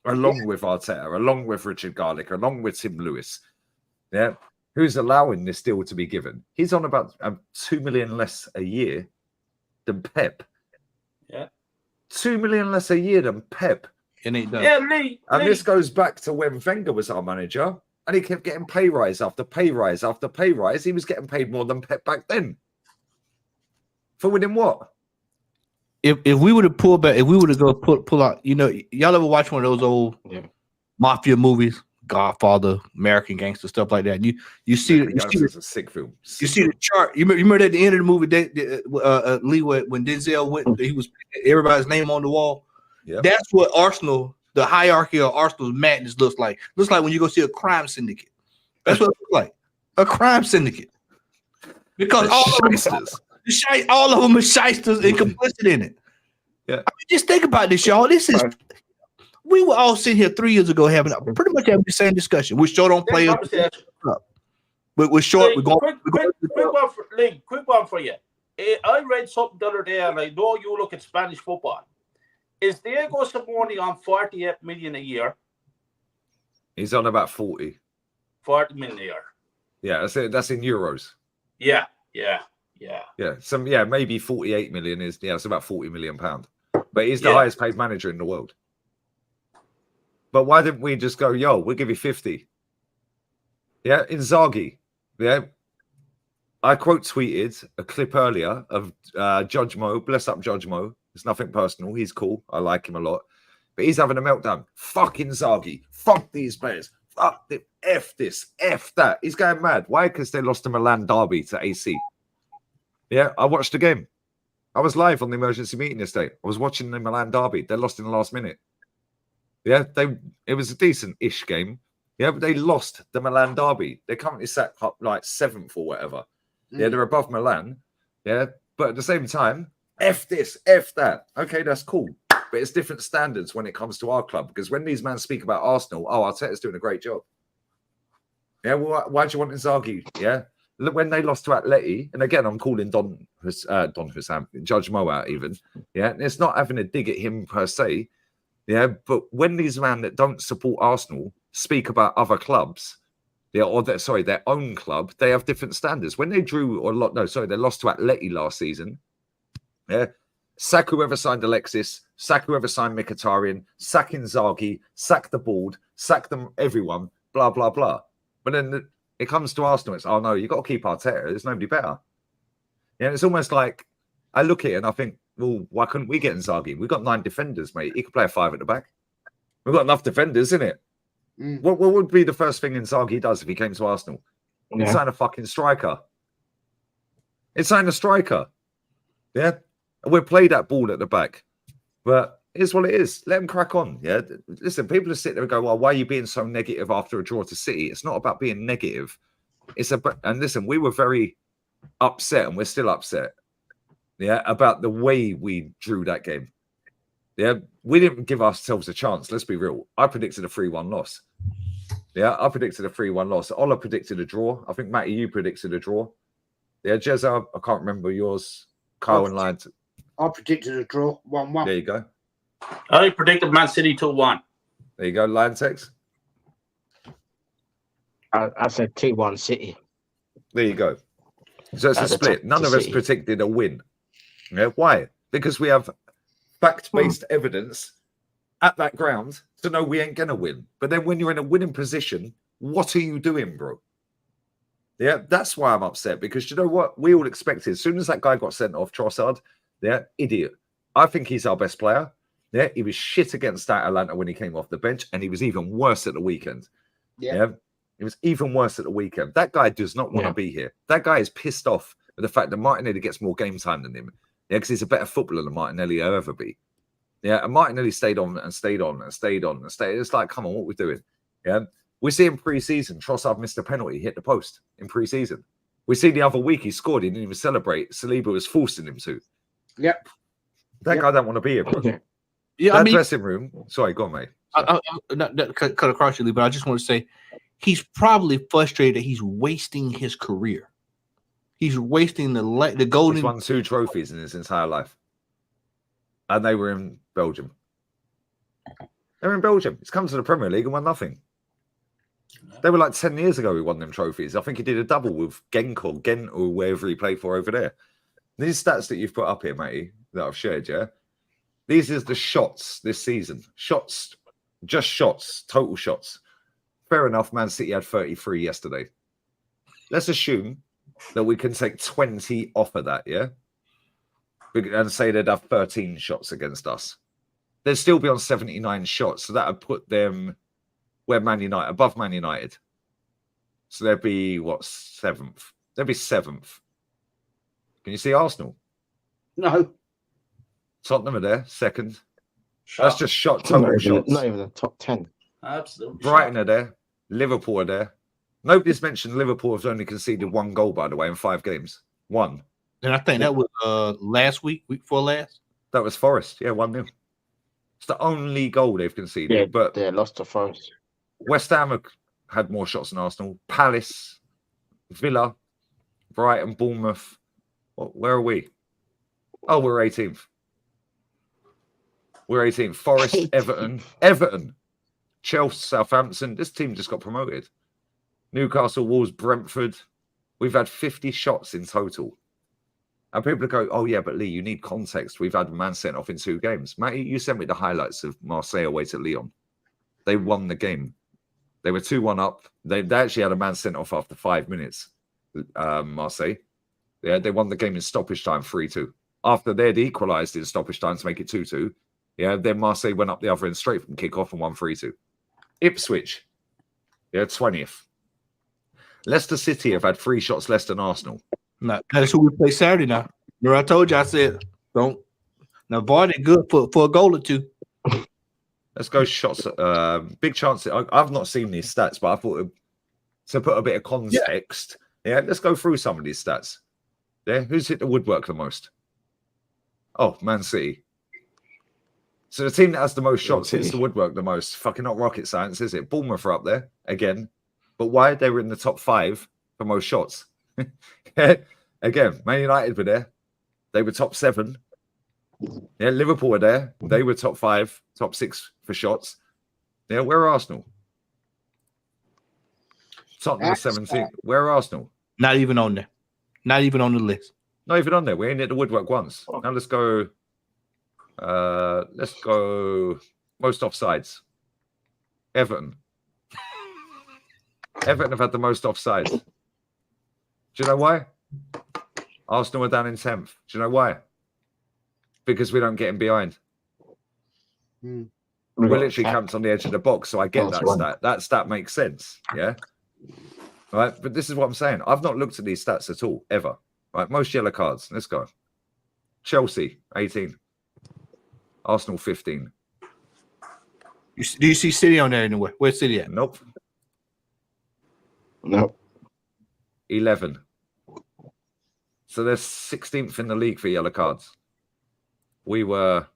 Along with Arteta, along with Richard Garlick, along with Tim Lewis. Yeah. Who's allowing this deal to be given? He's on about 2 million less a year than Pep. Yeah. 2 million less a year than Pep. It ain't done. Yeah, Lee. This goes back to when Wenger was our manager and he kept getting pay rise after pay rise after pay rise. He was getting paid more than Pep back then. For winning what? If we would have pulled back, if we would have go pull out, y'all ever watch one of those old mafia movies, Godfather, American Gangster, stuff like that? You see it's a sick film. You see the chart. You remember at the end of the movie, Lee, when Denzel went, he was everybody's name on the wall. Yeah, that's what Arsenal, the hierarchy of Arsenal's madness looks like. Looks like when you go see a crime syndicate. That's what it looks like, a crime syndicate. Because all of them are shysters and complicit in it. Yeah, I mean, just think about this, y'all. We were all sitting here 3 years ago pretty much having the same discussion. We're short on players. We're short. Quick one for you. I read something the other day, and I know you look at Spanish football. Is Diego Simeone on 48 million a year? He's on about 40. 40 million a year. Yeah, that's in euros. Yeah. Maybe 48 million is it's about 40 million pound. But he's the highest paid manager in the world. But why didn't we just go, we'll give you 50? Yeah, Inzaghi. Yeah. I quote tweeted a clip earlier of Judge Mo. Bless up Judge Mo. It's nothing personal. He's cool. I like him a lot. But he's having a meltdown. Fuck Inzaghi. Fuck these players. Fuck them. F this. F that. He's going mad. Why? Because they lost the Milan derby to AC. Yeah, I watched the game. I was live on the emergency meeting this day. I was watching the Milan derby. They lost in the last minute. Yeah, it was a decent-ish game. Yeah, but they lost the Milan derby. They currently sat up like 7th or whatever. Yeah, they're above Milan. Yeah, but at the same time, F this, F that. Okay, that's cool. But it's different standards when it comes to our club. Because when these men speak about Arsenal, Arteta's doing a great job. Yeah, well, why do you want Inzaghi? Yeah. When they lost to Atleti, and again, I'm calling Judge Mo out even. Yeah, and it's not having a dig at him per se. Yeah, but when these men that don't support Arsenal speak about other clubs, their own club, they have different standards. When they they lost to Atleti last season. Yeah, sack whoever signed Alexis, sack whoever signed Mkhitaryan, sack Inzaghi, sack the board, sack them everyone, blah blah blah. But then it comes to Arsenal, it's no, you got to keep Arteta. There's nobody better. Yeah, it's almost like I look at it and I think, well, why couldn't we get Inzaghi? We've got 9 defenders, mate. He could play a 5 at the back. We've got enough defenders, isn't it? What would be the first thing Inzaghi does if he came to Arsenal? Yeah. Sign a fucking striker. It's sign a striker. Yeah. And we'll play that ball at the back. But here's what it is. Let them crack on. Yeah. Listen, people are sitting there and go, well, why are you being so negative after a draw to City? It's not about being negative. It's about, and listen, we were very upset and we're still upset. Yeah. About the way we drew that game. Yeah. We didn't give ourselves a chance. Let's be real. I predicted a 3-1 loss. Yeah. I predicted a 3-1 loss. Ola predicted a draw. I think, Matty, you predicted a draw. Yeah. Jezza, I can't remember yours. Kyle and Lion. I predicted a draw, 1-1. There you go. I predicted Man City 2-1. There you go, Lion Tex. I said 2-1 City. There you go. So it's a split. None of us predicted a win. Yeah, why? Because we have fact-based evidence at that ground to know we ain't gonna win. But then when you're in a winning position, what are you doing, bro? Yeah, that's why I'm upset. Because you know what? We all expected. As soon as that guy got sent off, Trossard, yeah, idiot. I think he's our best player. Yeah, he was shit against Atalanta when he came off the bench, and he was even worse at the weekend. Yeah. It was even worse at the weekend. That guy does not want to be here. That guy is pissed off with the fact that Martinelli gets more game time than him. Yeah, because he's a better footballer than Martinelli will ever be. Yeah, and Martinelli stayed on and stayed on and stayed on and stayed. It's like, come on, what we're doing. Yeah, we see in pre-season, Trossard missed a penalty, hit the post in pre-season. We see the other week he scored, he didn't even celebrate. Saliba was forcing him to. Yep. That guy don't want to be here, bro. Yeah, that I mean, dressing room. Sorry, go on, mate. Not cut across you, but I just want to say he's probably frustrated that he's wasting his career. He's wasting the golden. He's won 2 trophies in his entire life, and they were in Belgium. They were in Belgium. He's come to the Premier League and won nothing. They were like 10 years ago. He won them trophies. I think he did a double with Gent or wherever he played for over there. These stats that you've put up here, matey, that I've shared, yeah. These are the shots this season. Shots, just shots, total shots. Fair enough, Man City had 33 yesterday. Let's assume that we can take 20 off of that, yeah? And say they'd have 13 shots against us. They'd still be on 79 shots, so that would put them where Man United, above Man United. So they'd be, what, 7th? They'd be 7th. Can you see Arsenal? No. Tottenham are there, 2nd. That's just shot total shots. Not even the top 10. Absolutely. Brighton are there. Liverpool are there. Nobody's mentioned Liverpool have only conceded 1 goal, by the way, in 5 games. 1. And I think that was last week before last. That was Forest. Yeah, 1-0. It's the only goal they've conceded. Yeah, but they lost to Forest. West Ham have had more shots than Arsenal. Palace, Villa, Brighton, Bournemouth. Where are we? Oh, we're 18th. We're 18th. Forest, Everton, Chelsea, Southampton. This team just got promoted. Newcastle, Wolves, Brentford. We've had 50 shots in total. And people go, oh, yeah, but Lee, you need context. We've had a man sent off in 2 games. Matty, you sent me the highlights of Marseille away to Lyon. They won the game. They were 2-1 up. They actually had a man sent off after 5 minutes, Marseille. Yeah, they won the game in stoppage time 3-2. After they'd equalised in stoppage time to make it 2-2, yeah, then Marseille went up the other end straight from kick-off and won 3-2. Ipswich, yeah, 20th. Leicester City have had 3 shots less than Arsenal. No, that's who we play Saturday now. Remember, I told you, I said, don't. Now, Vardy good for a goal or 2. Let's go shots. Big chance. I've not seen these stats, but I thought to put a bit of context. Yeah, let's go through some of these stats. Yeah, who's hit the woodwork the most? Oh, Man City. So the team that has the most shots hits the woodwork the most. Fucking not rocket science, is it? Bournemouth are up there again. But why? They were in the top 5 for most shots. Again, Man United were there. They were top 7. Yeah, Liverpool were there. They were top 5, top 6 for shots. Yeah, where are Arsenal? Tottenham was 17. Where are Arsenal? Not even on there. Not even on the list. Not even on there. We ain't hit the woodwork once. Now let's go. Let's go most offsides. Everton. Everton have had the most offsides. Do you know why? Arsenal are down in 10th. Do you know why? Because we don't get in behind. We're literally camped on the edge of the box, so I get that stat. That stat makes sense. Yeah. Right. But this is what I'm saying. I've not looked at these stats at all, ever. Right. Most yellow cards. Let's go. Chelsea, 18. Arsenal, 15. Do you see City on there anywhere? Where's City at? Nope. Nope. 11. So they're 16th in the league for yellow cards. We were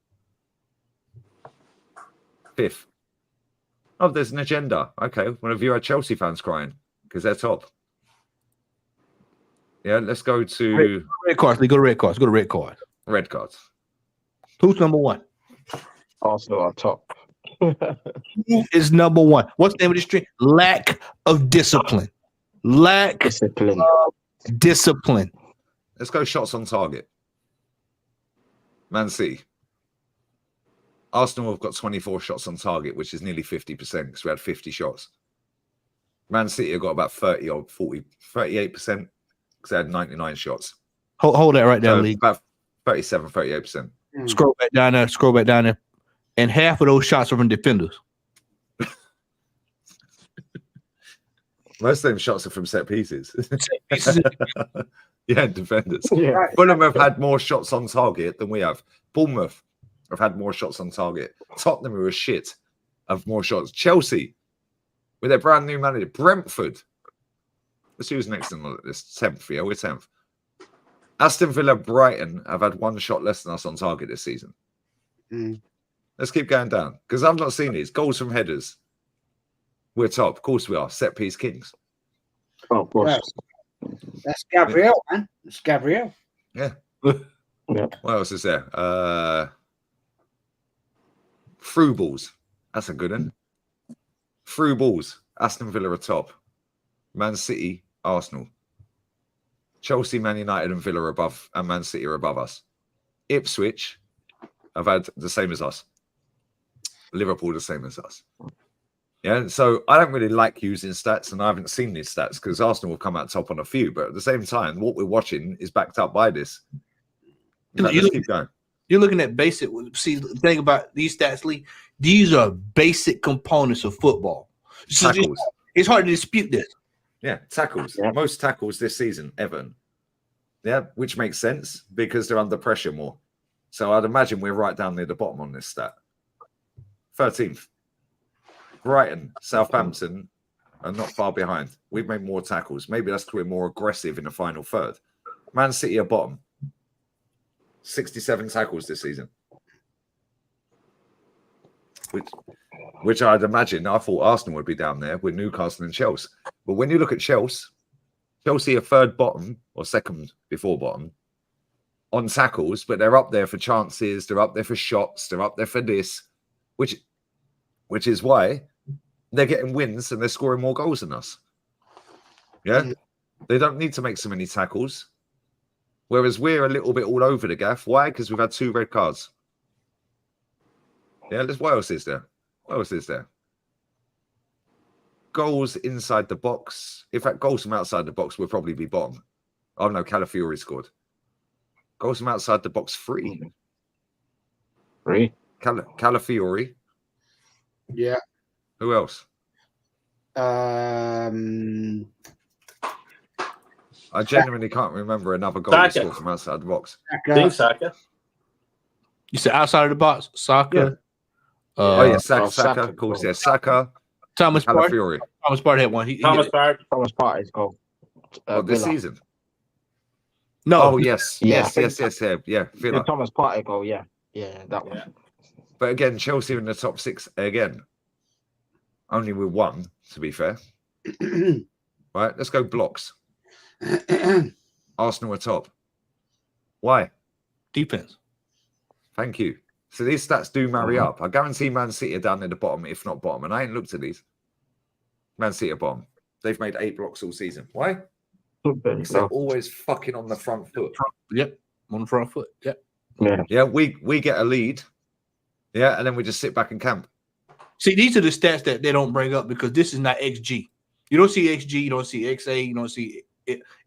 5th. Oh, there's an agenda. Okay. One of you are Chelsea fans crying because they're top. Yeah, let's go to red cards. Go to red cards. Go to red cards. Red cards. Who's number one? Arsenal are top. Who is number one? What's the name of the stream? Lack of discipline. Lack Discipline. of discipline. Let's go shots on target. Man City. Arsenal have got 24 shots on target, which is nearly 50% because we had 50 shots. Man City have got about 30 or 40, 38% because they had 99 shots. Hold that right there, So Lee. about 37, 38%. Scroll back down there. Scroll back down there. And half of those shots are from defenders. Most of them shots are from set pieces. Pieces. Yeah, defenders. Yeah. Fulham have had more shots on target than we have. Bournemouth have had more shots on target. Tottenham, who are shit, have more shots. Chelsea, with their brand new manager. Brentford. Let's see who's next on the list. 10th, yeah, we're 10th. Aston Villa, Brighton have had one shot less than us on target this season. Let's keep going down because I've not seen these. Goals from headers. We're top. Of course we are. Set piece kings. Oh, of course. That's Gabriel, man. That's Gabriel. Yeah. Yeah. What else is there? Through balls. That's a good one. Through balls. Aston Villa are top. Man City, Arsenal. Chelsea, Man United, and Villa are above, and Man City are above us. Ipswich have had the same as us. Liverpool the same as us. Yeah, so I don't really like using stats, and I haven't seen these stats because Arsenal will come out top on a few. But at the same time, what we're watching is backed up by this. Let's keep going. You're looking at basic. See, the thing about these stats, Lee, these are basic components of football. So it's hard to dispute this. Yeah, tackles. Yeah. Most tackles this season, Everton. Yeah, which makes sense because they're under pressure more. So I'd imagine we're right down near the bottom on this stat. 13th. Brighton, Southampton are not far behind. We've made more tackles. Maybe that's because we're more aggressive in the final third. Man City are bottom. 67 tackles this season. Which I'd imagine, I thought Arsenal would be down there with Newcastle and Chelsea. But when you look at Chelsea are third bottom or second before bottom on tackles, but they're up there for chances, they're up there for shots, they're up there for this, which is why they're getting wins and they're scoring more goals than us. Yeah? They don't need to make so many tackles. Whereas we're a little bit all over the gaff. Why? Because we've had 2 red cards. Yeah, what else is there? What else is there? Goals inside the box. In fact, goals from outside the box will probably be bottom. Oh no, Calafiori scored. Goals from outside the box, 3. 3. Calafiori. Yeah. Who else? I genuinely can't remember another goal he scored from outside the box. Saka. You said outside of the box, Saka. Yeah. Saka, of course, yeah. Saka. Thomas Calafiori. Thomas Partey had one. Thomas Partey's goal. This season? No. Oh, yes. Yes. Yeah. The Thomas Partey goal, yeah. Yeah, that one. Yeah. But again, Chelsea in the top 6 again. Only with 1, to be fair. Right, let's go blocks. Arsenal are top. Why? Defense. Thank you. So these stats do marry up. I guarantee Man City are down near the bottom, if not bottom. And I ain't looked at these. Man City are bottom. They've made 8 blocks all season. Why? Because they're always fucking on the front foot. Yep. On the front foot. Yep. Yeah, we get a lead. Yeah, and then we just sit back and camp. See, these are the stats that they don't bring up because this is not XG. You don't see XG, you don't see XA, you don't see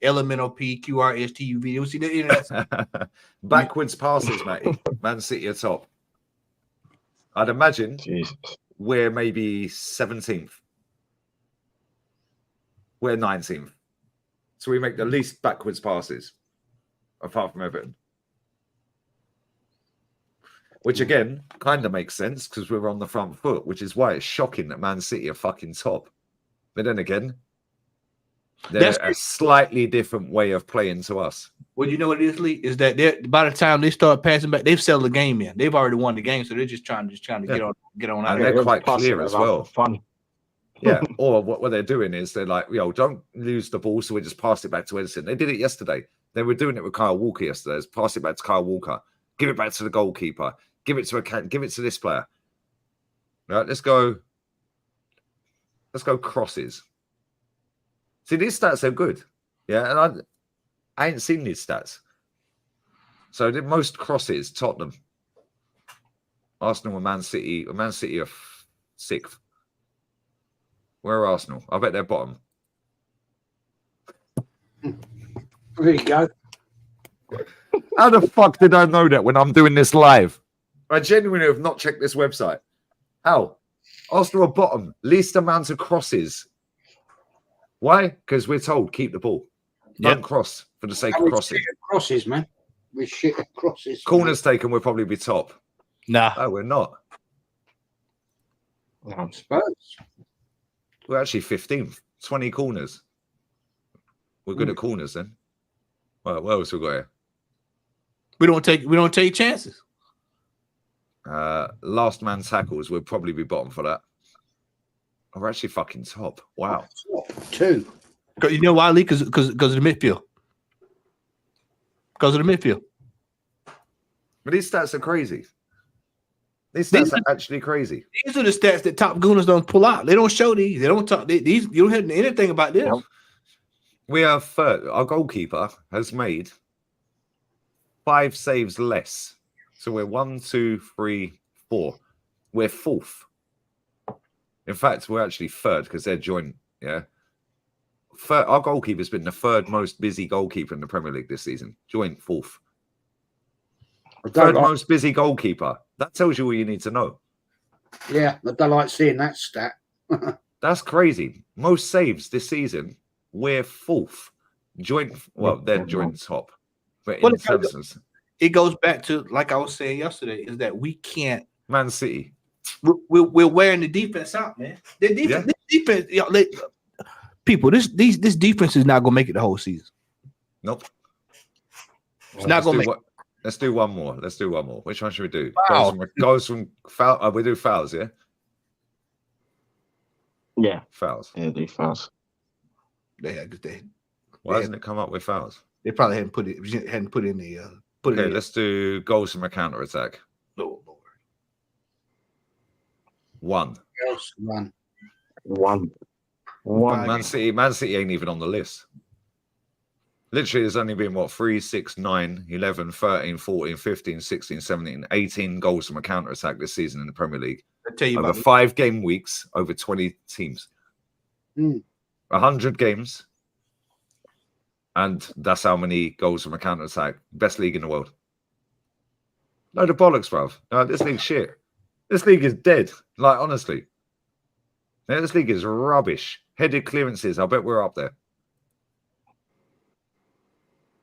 elemental P, QR, STUV. You don't see the backwards passes, mate. Man City are top. I'd imagine Jesus. we're maybe 17th. We're 19th. So we make the least backwards passes, apart from Everton. Which, again, kind of makes sense because we're on the front foot, which is why it's shocking that Man City are fucking top. But then again, they're a slightly different way of playing to us. Well, you know what it is, Lee? Is that by the time they start passing back, they've settled the game in. They've already won the game, so they're just trying to get on out. And they're quite clear as well. Fun. Yeah. Or what they're doing is they're like, don't lose the ball, so we just pass it back to Edison. They did it yesterday. They were doing it with Kyle Walker yesterday. Just pass it back to Kyle Walker. Give it back to the goalkeeper. Give it to this player. Right, let's go crosses. See, these stats are good. Yeah, and I ain't seen these stats. So the most crosses, Tottenham. Arsenal and Man City. Man City are 6th. Where are Arsenal? I bet they're bottom. There you go. How the fuck did I know that when I'm doing this live? I genuinely have not checked this website. How? Arsenal are bottom. Least amount of crosses. Why? Because we're told keep the ball. Don't cross for the sake of crossing. Crosses, man. We shit at crosses. Corners taken, we'll probably be top. Nah. No, we're not. I suppose. We're actually 15th. 20 corners. We're good at corners then. Well, what else we got here? We don't take chances. Last man tackles, we'll probably be bottom for that. Oh, we're actually fucking top. Wow. Top 2. You know why, Lee? Because of the midfield. Because of the midfield. But these stats are crazy. These stats are actually crazy. These are the stats that top gooners don't pull out. They don't show these. They don't talk. These you don't hear anything about this. We are third. Our goalkeeper has made 5 saves less. So we're 1, 2, 3, 4. We're 4th. In fact, we're actually 3rd because they're joint. Yeah. Our goalkeeper's been the 3rd most busy goalkeeper in the Premier League this season. Joint 4th. 3rd most busy goalkeeper. That tells you all you need to know. Yeah, I don't like seeing that stat. That's crazy. Most saves this season, we're 4th. Joint, well, they're joint top. But in terms, it goes back to, like I was saying yesterday, is that we can't. Man City. We're wearing the defense out, man. The defense, this defense, people, this defense is not gonna make it the whole season. Nope. It's not gonna make it. Let's do one more. Which one should we do? Foul. Goes from foul. We do fouls, yeah? Yeah. Fouls. Yeah, do fouls. Why hasn't it come up with fouls? They probably hadn't put in the Okay, let's do goals from a counter attack. Oh, Lord. 1. One. Man City ain't even on the list. Literally, there's only been, 3, 6, 9, 11, 13, 14, 15, 16, 17, 18 goals from a counter-attack this season in the Premier League. I tell you over 5 game weeks, over 20 teams. 100 games. And that's how many goals from a counter-attack. Best league in the world. No, the bollocks, bruv. No, this league's shit. This league is dead. Like, honestly. Yeah, this league is rubbish. Headed clearances, I bet we're up there.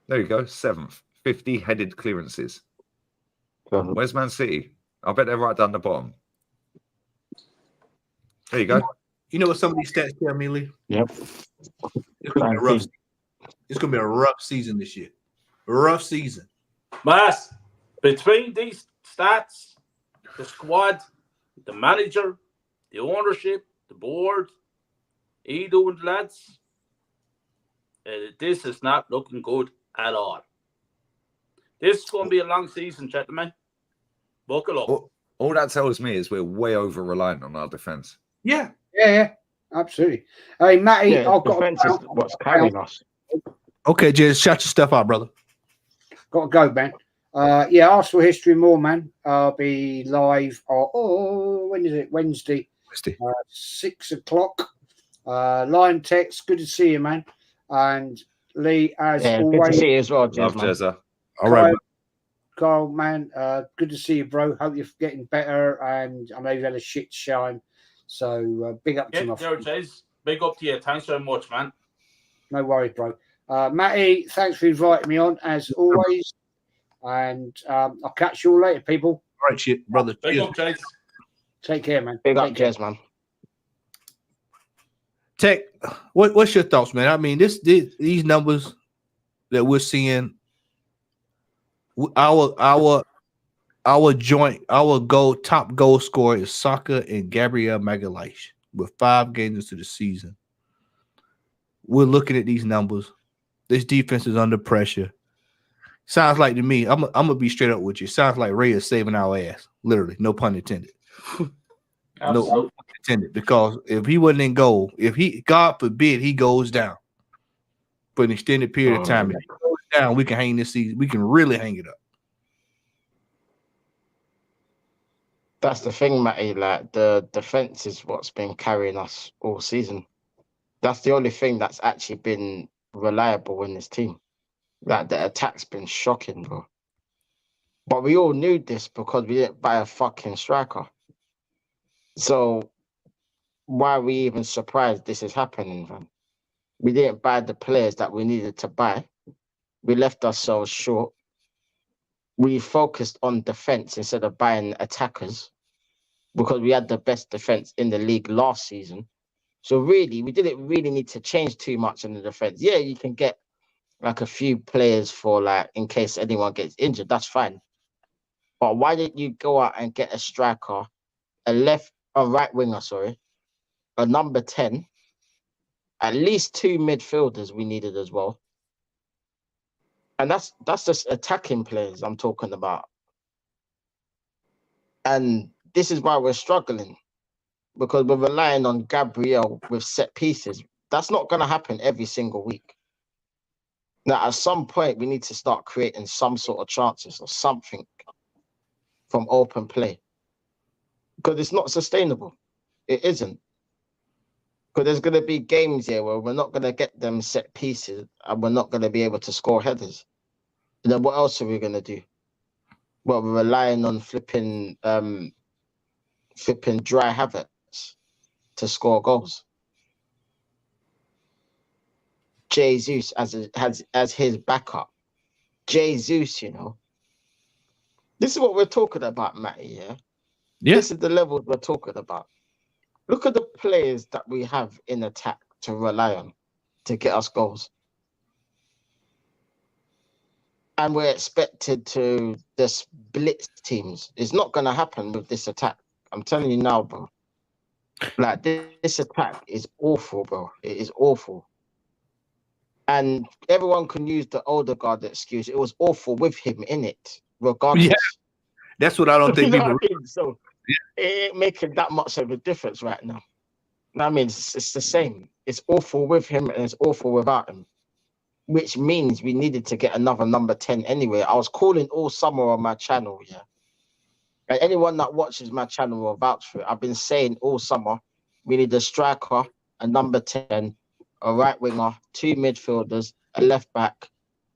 There you go, 7th. 50 headed clearances. Where's Man City? I bet they're right down the bottom. There you go. You know what some of these stats tell me, Lee? Yep. It's gonna be a rough season this year. A rough season. Mas, between these stats, the squad, the manager, the ownership, the board, Edo and lads, this is not looking good at all. This is going to be a long season, gentlemen. Buckle up. All that tells me is we're way over reliant on our defense. Yeah, absolutely. Hey, Matty, I've got defense is what's carrying us. Okay, just shout your stuff out, brother. Got to go, man. Arsenal history more, man. I'll be live. When is it? Wednesday. 6 o'clock. Lion Text, good to see you, man. And Lee, as always. Good to see you as well, Jez, man. Jezza. All right. Carl, man. Good to see you, bro. Hope you're getting better, and I know you've had a shit shine. So big up to you, my friend. Jays. Big up to you. Thanks very much, man. No worries, bro. Matty, thanks for inviting me on, as always. And I'll catch you all later, people. All right, shit, brother. Big up, Jays. Take care, man. Big up, Take care. Jez, man. Tech, what's your thoughts, man? I mean, these numbers that we're seeing, our top goal scorer is Saka and Gabriel Magalhaes with 5 games into the season. We're looking at these numbers. This defense is under pressure. Sounds like to me, I'm gonna be straight up with you. Sounds like Ray is saving our ass. Literally, no pun intended. No pun intended. Because if he wasn't in goal, God forbid, he goes down for an extended period of time. If he goes down, we can hang this season. We can really hang it up. That's the thing, Matty. Like, the defense is what's been carrying us all season. That's the only thing that's actually been reliable in this team. Like, the attack's been shocking, bro. But we all knew this because we didn't buy a fucking striker. So why are we even surprised this is happening, man? We didn't buy the players that we needed to buy. We left ourselves short. We focused on defense instead of buying attackers because we had the best defense in the league last season. So really, we didn't really need to change too much in the defense. Yeah, you can get like a few players for like in case anyone gets injured. That's fine. But why didn't you go out and get a striker, a right winger, a number 10, at least 2 midfielders we needed as well. And that's just attacking players I'm talking about. And this is why we're struggling, because we're relying on Gabriel with set pieces. That's not going to happen every single week. Now, at some point, we need to start creating some sort of chances or something from open play, because it's not sustainable. It isn't. Because there's going to be games here where we're not going to get them set pieces and we're not going to be able to score headers. And then what else are we going to do? Well, we're relying on flipping dry Havertz to score goals. Jesus as his backup. Jesus, you know. This is what we're talking about, Matty, yeah? This is the levels we're talking about. Look at the players that we have in attack to rely on to get us goals. And we're expected to just blitz teams. It's not going to happen with this attack. I'm telling you now, bro. Like, this attack is awful, bro. It is awful. And everyone can use the Odegaard excuse. It was awful with him in it, regardless. Yeah. That's what I don't think people... So it ain't making that much of a difference right now. I mean, it's the same. It's awful with him and it's awful without him, which means we needed to get another number 10 anyway. I was calling all summer on my channel, yeah. And anyone that watches my channel will vouch for it. I've been saying all summer, we need a striker, a number 10, a right winger, 2 midfielders, a left back,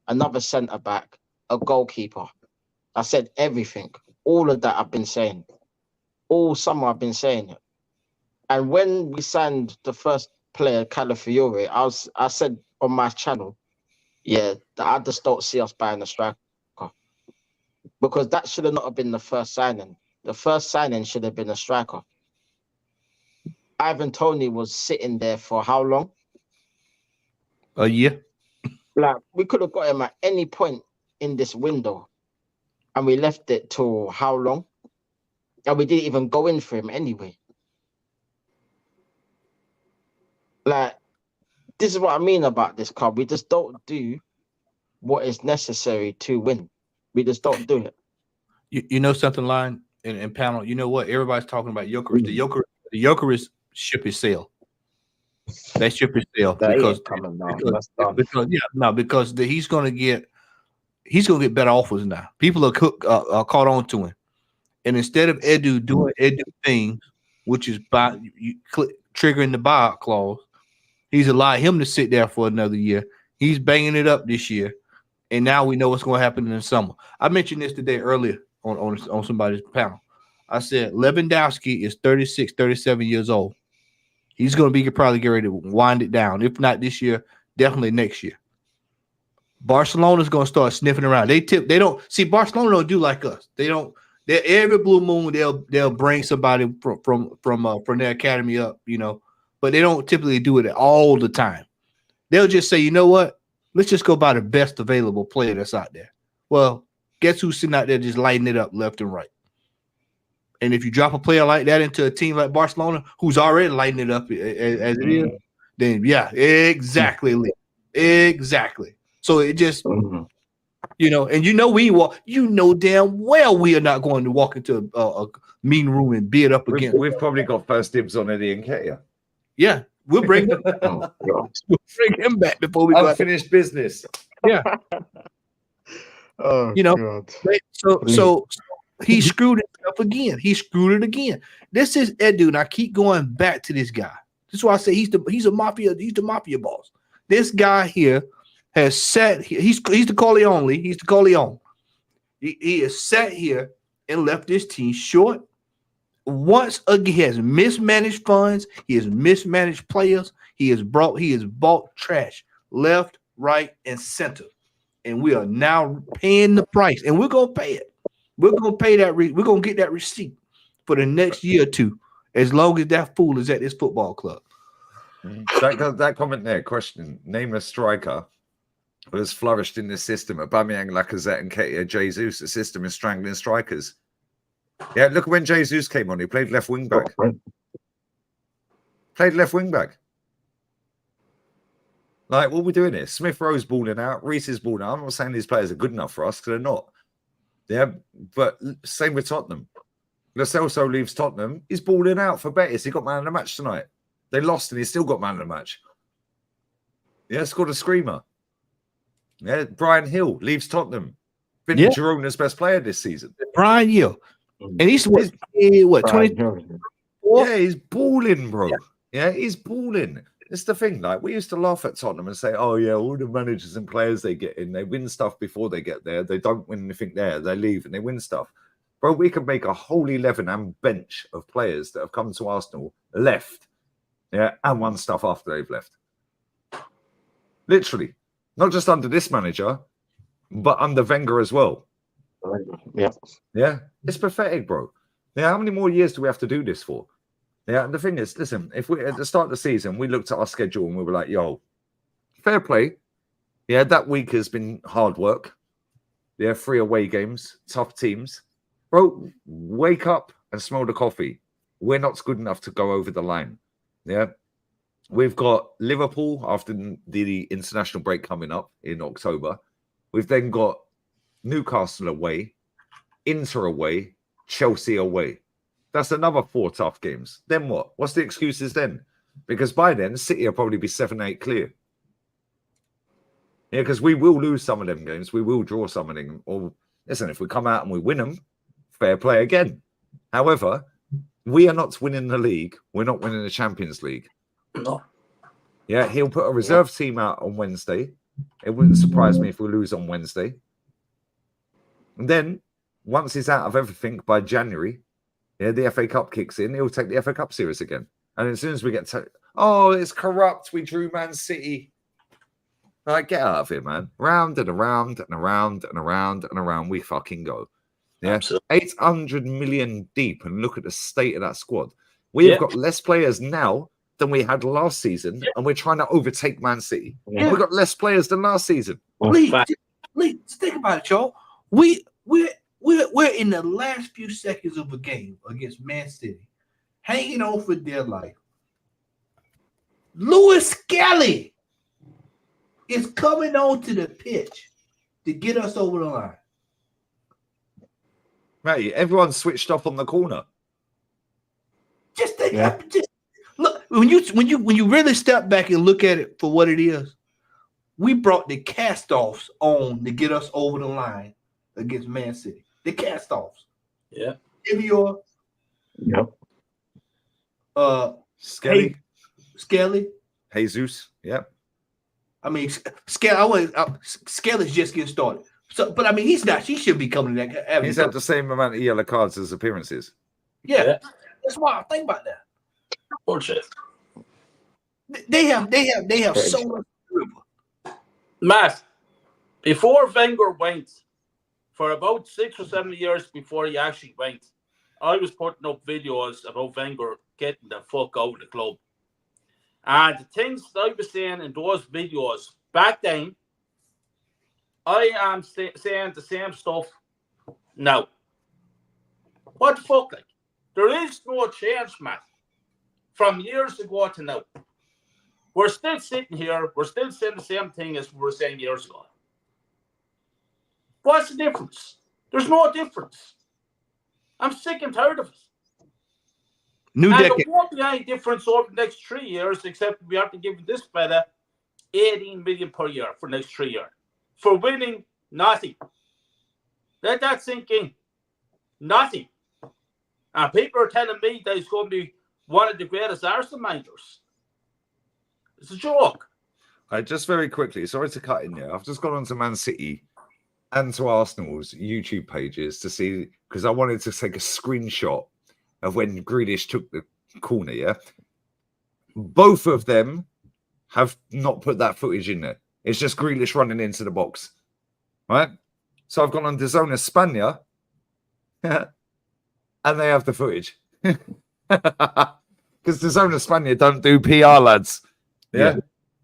another centre back, a goalkeeper. I said everything. All of that I've been saying. All summer I've been saying it. And when we signed the first player, Calafiore, I said on my channel, yeah, that I just don't see us buying a striker. Because that should have not been the first signing. The first signing should have been a striker. Ivan Toney was sitting there for how long? A year. Like, we could have got him at any point in this window. And we left it till how long? And we didn't even go in for him anyway. Like, this is what I mean about this club. We just don't do what is necessary to win. We just don't do it. You know something, Line and panel. You know what? Everybody's talking about Gyökeres. The Gyökeres ship is sailed. That ship is sailed because he's going to get better offers now. People are caught on to him, and instead of Edu doing Edu things, which is triggering the buyout clause, he's allowed him to sit there for another year. He's banging it up this year. and now we know what's going to happen in the summer. I mentioned this today earlier on somebody's panel. I said Lewandowski is 36, 37 years old. He's going to be probably get ready to wind it down. If not this year, definitely next year. Barcelona's going to start sniffing around. They don't see Barcelona don't do like us. They don't. Every blue moon they'll bring somebody from their academy up, but they don't typically do it all the time. They'll just say, you know what? Let's just go by the best available player that's out there. Well, guess who's sitting out there just lighting it up left and right? And if you drop a player like that into a team like Barcelona, who's already lighting it up as it is, then yeah, exactly. Exactly. So it just, and damn well we are not going to walk into a meeting room and beat up again. We've probably got first dibs on Eddie Nketiah. Yeah, we'll bring him. We'll bring him back before we go. Unfinished business. Yeah. God. So he screwed himself again. He screwed it again. This is Edu, and I keep going back to this guy. This is why I say he's the mafia boss. This guy here has sat here. He's the Corleone. He's the Corleone. He has sat here and left this team short. Once again, he has mismanaged funds. He has mismanaged players. He has bought trash left, right, and center. And we are now paying the price, and we're gonna pay it. We're gonna pay that. We're gonna get that receipt for the next year or two, as long as that fool is at this football club. That comment there, question: name a striker who has flourished in this system. Aubameyang, Lacazette, and Nketiah, Jesus. The system is strangling strikers. Yeah, look when Jesus came on. He played left wing back. Like, what are we doing here? Smith Rowe's balling out. Reece is balling out. I'm not saying these players are good enough for us because they're not. Yeah, but same with Tottenham. Lo Celso leaves Tottenham. He's balling out for Betis. He got man of the match tonight. They lost and he still got man of the match. Yeah, scored a screamer. Yeah, Brian Hill leaves Tottenham. Been Girona's best player this season. Brian Hill. And he's what 20? Yeah, he's balling, bro. Yeah, he's balling. It's the thing. Like, we used to laugh at Tottenham and say, oh, yeah, all the managers and players they get in, they win stuff before they get there. They don't win anything there. They leave and they win stuff. Bro, we could make a whole 11 and bench of players that have come to Arsenal, left, and won stuff after they've left. Literally. Not just under this manager, but under Wenger as well. Yeah. It's pathetic, bro. Yeah, how many more years do we have to do this for? Yeah, and the thing is, listen, if we at the start of the season, we looked at our schedule and we were like, yo, fair play. Yeah, that week has been hard work. Yeah, 3 away games, tough teams. Bro, wake up and smell the coffee. We're not good enough to go over the line. Yeah. We've got Liverpool after the international break coming up in October. We've then got Newcastle away, Inter away, Chelsea away. That's another 4 tough games. Then what? What's the excuses then? Because by then, City will probably be 7-8 clear. Yeah, because we will lose some of them games. We will draw some of them. Or listen, if we come out and we win them, fair play again. However, we are not winning the league. We're not winning the Champions League. No. Yeah, he'll put a reserve team out on Wednesday. It wouldn't surprise me if we lose on Wednesday. And then, once he's out of everything by January, the FA Cup kicks in, he'll take the FA Cup series again. And as soon as we get to, it's corrupt, we drew Man City. Like, get out of here, man. Round and around and around and around and around we fucking go. Yeah, absolutely. 800 million deep, and look at the state of that squad. We have got less players now than we had last season, and we're trying to overtake Man City. Yeah. We've got less players than last season. Please think about it, y'all. We're in the last few seconds of a game against Man City, hanging on for dear life. Lewis Skelly is coming onto the pitch to get us over the line. Mate, everyone's switched off on the corner. Just think, look, when you really step back and look at it for what it is, we brought the cast-offs on to get us over the line against Man City. The cast-offs. Yeah. Ivior. Yep. Skelly. Skelly. Jesus. Yep. I mean, Skelly's just getting started. So, but I mean, he's not. He should be coming in that. He's had the same amount of yellow cards as appearances. Yeah, that's why I think about that. Bullshit. They have so much. Matt, before Wenger went, for about 6 or 7 years before he actually went, I was putting up videos about Wenger getting the fuck out of the club. And the things that I was saying in those videos back then, I am saying the same stuff now. What the fuck, like? There is no change, Matt, from years ago to now. We're still sitting here, we're still saying the same thing as we were saying years ago. What's the difference? There's no difference. I'm sick and tired of it. New decade. There won't be any difference over the next 3 years, except we have to give this fella 18 million per year for the next 3 years. For winning, nothing. Let that sink in. Nothing. And people are telling me that he's going to be one of the greatest Arsenal managers. It's a joke. Just very quickly, sorry to cut in there. I've just gone onto Man City and to Arsenal's YouTube pages to see, because I wanted to take a screenshot of when Grealish took the corner, yeah? Both of them have not put that footage in there. It's just Grealish running into the box, right? So I've gone on DAZN España, and they have the footage. Because DAZN España don't do PR, lads. Yeah?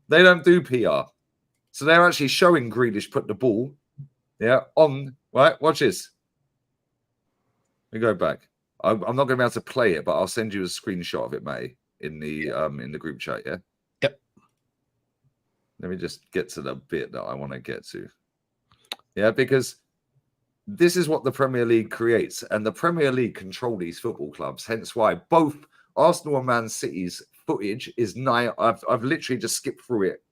They don't do PR. So they're actually showing Grealish put the ball, on, right? Watch this. Let me go back. I'm not going to be able to play it, but I'll send you a screenshot of it, mate, in the group chat, yeah? Yep. Let me just get to the bit that I want to get to. Yeah, because this is what the Premier League creates, and the Premier League control these football clubs, hence why both Arsenal and Man City's footage is nigh. I've literally just skipped through it,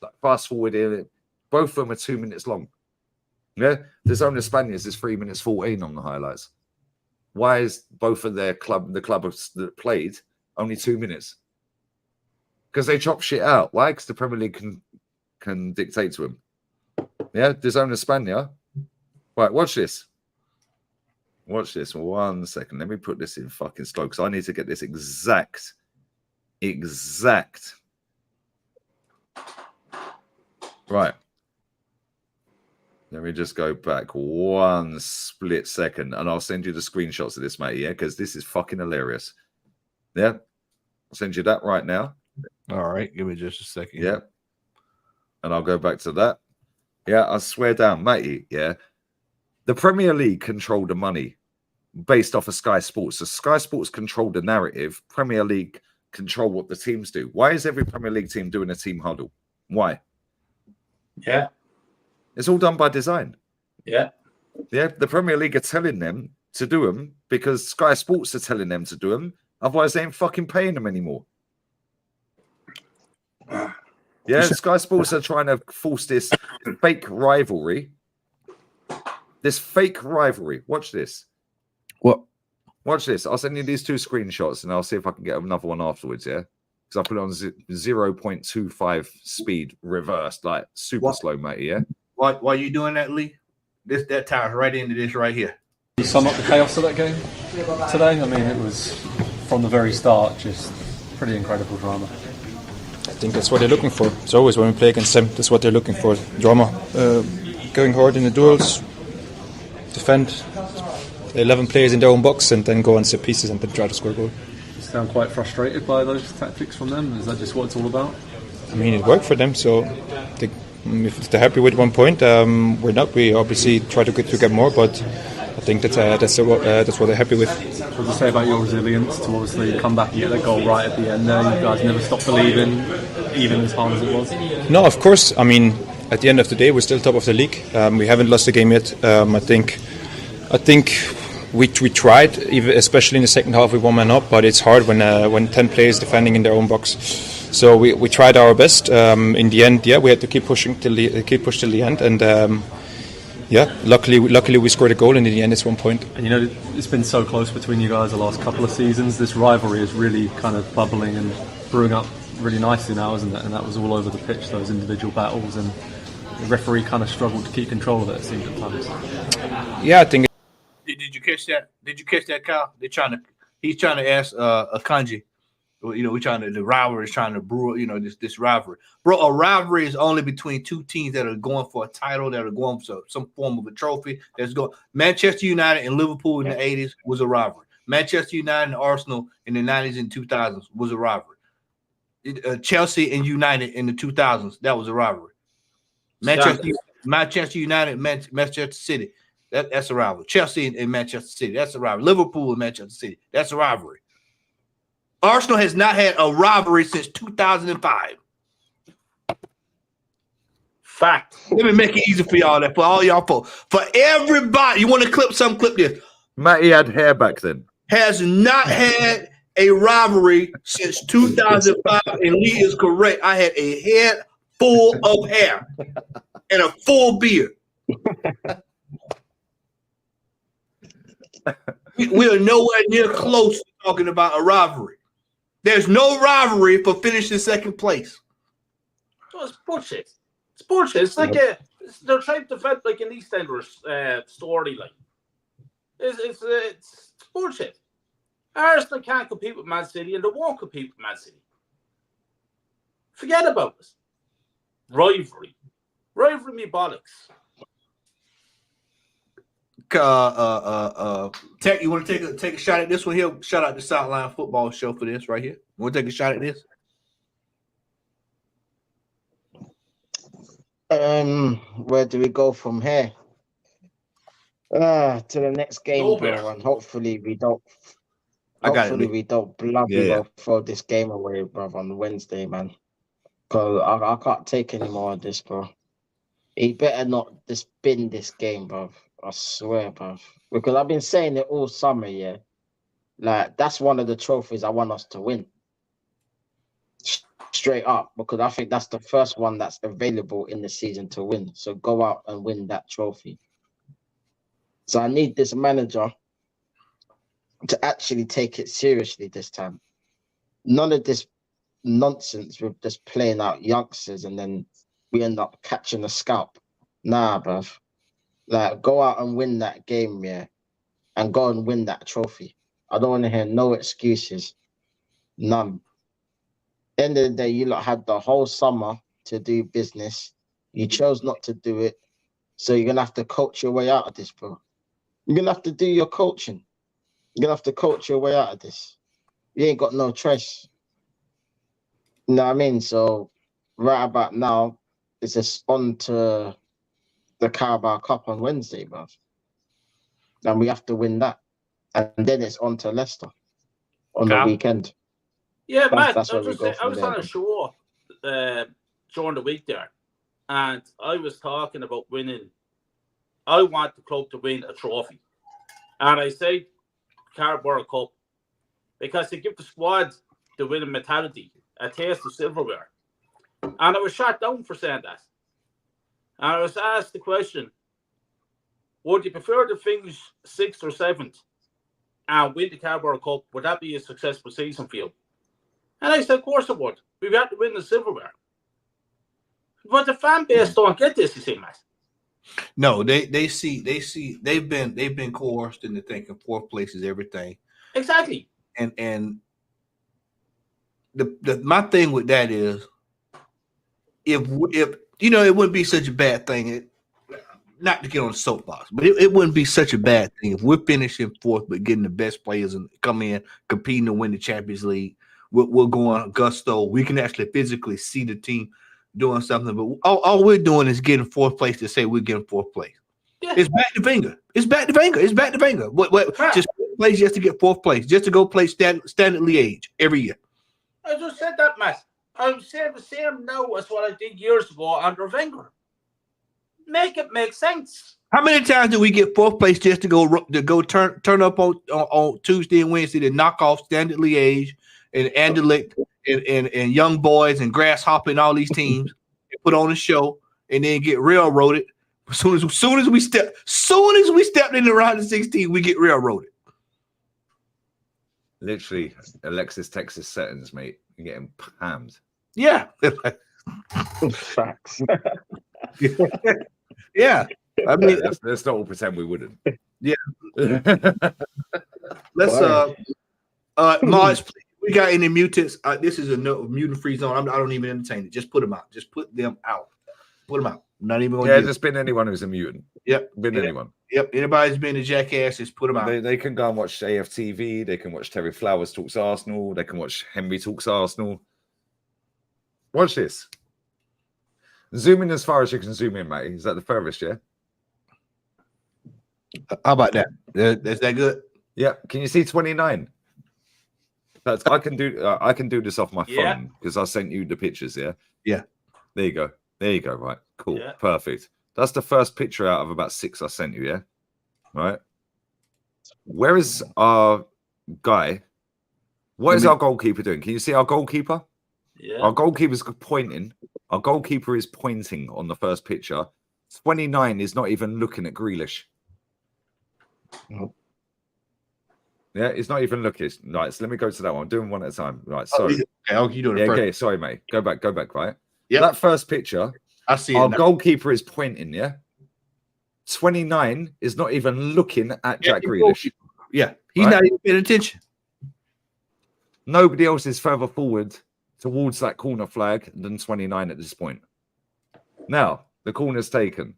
like fast forward in. Both of them are 2 minutes long. Yeah, DAZN España's is 3 minutes 14 on the highlights. Why is both of the club that played only 2 minutes? Because they chop shit out. Why? Because the Premier League can dictate to them. Yeah, DAZN España. Right, watch this. Watch this. 1 second. Let me put this in fucking slow because I need to get this exact. Right. Let me just go back 1 split second and I'll send you the screenshots of this, mate. Yeah, because this is fucking hilarious. Yeah. I'll send you that right now. All right. Give me just a second. Yeah. And I'll go back to that. Yeah, I swear down, matey. Yeah. The Premier League control the money based off of Sky Sports. So Sky Sports control the narrative. Premier League control what the teams do. Why is every Premier League team doing a team huddle? Why? Yeah. It's all done by design. Yeah. Yeah. The Premier League are telling them to do them because Sky Sports are telling them to do them. Otherwise, they ain't fucking paying them anymore. Yeah. Sky Sports are trying to force this fake rivalry. This fake rivalry. Watch this. What? Watch this. I'll send you these 2 screenshots and I'll see if I can get another one afterwards, yeah? Because I put it on 0.25 speed reversed, like super slow, mate, yeah? Why are you doing that, Lee? That ties right into this right here. You sum up the chaos of that game today? I mean, it was, from the very start, just pretty incredible drama. I think that's what they're looking for. It's always when we play against them, that's what they're looking for. Drama. Going hard in the duels, defend 11 players in their own box and then go on set pieces and then try to score a goal. You sound quite frustrated by those tactics from them. Is that just what it's all about? I mean, it worked for them, so if they're happy with 1 point, we're not. We obviously try to get more, but I think that's what they're happy with. What would you say about your resilience to obviously come back and get that goal right at the end there? You guys never stopped believing, even as hard as it was? No, of course. I mean, at the end of the day, we're still top of the league. We haven't lost the game yet. I think we tried, even especially in the second half, we one man up, but it's hard when 10 players defending in their own box. So we tried our best. In the end, we had to keep pushing till the end, and luckily we scored a goal, and in the end, it's 1 point. And it's been so close between you guys the last couple of seasons. This rivalry is really kind of bubbling and brewing up really nicely now, isn't it? And that was all over the pitch, those individual battles, and the referee kind of struggled to keep control of it, it seemed at times. Yeah, I think. Did you catch that? Did you catch that, Kyle? He's trying to ask Akanji. You know, the rivalry is trying to brew, you know, this rivalry. Bro, a rivalry is only between two teams that are going for a title, that are going for some form of a trophy. Manchester United and Liverpool in the 80s was a rivalry. Manchester United and Arsenal in the 90s and 2000s was a rivalry. Chelsea and United in the 2000s, that was a rivalry. Manchester United, Manchester City, that's a rivalry. Chelsea and Manchester City, that's a rivalry. Liverpool and Manchester City, that's a rivalry. Arsenal has not had a rivalry since 2005. Fact. Let me make it easy for y'all, for all y'all folks. For everybody, you want to clip this. Matty had hair back then. Has not had a rivalry since 2005, and Lee is correct. I had a head full of hair and a full beard. We are nowhere near close to talking about a rivalry. There's no rivalry for finishing second place. Oh, it's bullshit. It's bullshit. It's like they're trying to defend like an EastEnders storyline. It's bullshit. Arsenal can't compete with Man City, and they won't compete with Man City. Forget about it. Rivalry me bollocks. Tech, you want to take a shot at this one here? Shout out to Sideline Football Show for this right here. You want to take a shot at this? Where do we go from here? To the next game, bro, and hopefully we don't. We don't bloody throw this game away, bro, on Wednesday, man. Cause I can't take any more of this, bro. He better not just bin this game, bro. I swear, bro. Because I've been saying it all summer, yeah. Like, that's one of the trophies I want us to win. Straight up. Because I think that's the first one that's available in the season to win. So go out and win that trophy. So I need this manager to actually take it seriously this time. None of this nonsense with just playing out youngsters and then we end up catching a scalp. Nah, bruv. Like, go out and win that game, yeah, and go and win that trophy. I don't want to hear no excuses. None. End of the day, you lot had the whole summer to do business. You chose not to do it. So you're going to have to coach your way out of this, bro. You're going to have to do your coaching. You're going to have to coach your way out of this. You ain't got no choice. You know what I mean? So right about now, it's just on to the Carabao Cup on Wednesday, bro. And we have to win that. And then it's on to Leicester on the weekend. Yeah, man. That's I was on a show during the week there, and I was talking about winning. I want the club to win a trophy. And I say Carabao Cup because they give the squad the winning mentality, a taste of silverware. And I was shot down for saying that. And I was asked the question, would you prefer to finish 6th or 7th and win the Carabao Cup? Would that be a successful season for you? And I said, of course it would. We've got to win the silverware. But the fan base don't get this, you see, Matt. No, they see they've been coerced into thinking fourth place is everything. Exactly. And the my thing with that is if you know, it wouldn't be such a bad thing. Not to get on the soapbox, but it wouldn't be such a bad thing if we're finishing fourth, but getting the best players and come in competing to win the Champions League. We're going gusto. We can actually physically see the team doing something, but all we're doing is getting fourth place to say we're getting fourth place. Yeah. It's back to Wenger. What just plays just to get fourth place, just to go play standard Liège every year. I just said that, Matt. I'm saying the same now as what I did years ago under Wenger. Make it make sense. How many times do we get fourth place just to go turn up on Tuesday and Wednesday to knock off Standard Liège and Anderlecht and Young Boys and Grasshopper and all these teams and put on a show and then get railroaded? As soon as we stepped in the round of 16, we get railroaded. Literally, Alexis Texas settings, mate. You're getting pammed. Yeah. Facts. Yeah. I mean, let's not all pretend we wouldn't. Yeah. Let's Marge, we got any mutants? This is a mutant free zone. I don't even entertain it. Just put them out. Just put them out. Put them out. I'm not even going to just been anyone who's a mutant. Yep. Anyone. Yep. Anybody's been a jackass, just put them out. They can go and watch AFTV. They can watch Terry Flowers Talks Arsenal. They can watch Henry Talks Arsenal. Watch this. Zoom in as far as you can zoom in, mate. Is that the furthest, yeah? How about that? Is that good? Yeah. Can you see 29? I can do this off my phone because I sent you the pictures, yeah? Yeah. There you go. There you go. Right. Cool. Yeah. Perfect. That's the first picture out of about 6 I sent you, yeah? Right. Where is our guy? What is our goalkeeper doing? Can you see our goalkeeper? Yeah. Our goalkeeper's pointing. Our goalkeeper is pointing on the first picture. 29 is not even looking at Grealish. No. Yeah, it's not even looking. Right, so let me go to that one. I'm doing one at a time. Right, sorry. Okay, you doing it yeah, first. okay, sorry, mate. Go back, right? Yeah. That first picture, I see our it now. goalkeeper is pointing, yeah? 29 is not even looking at Jack Grealish. Yeah, he's Right? not even paying attention. Nobody else is further forward towards that corner flag than 29 at this point. Now, the corner's taken.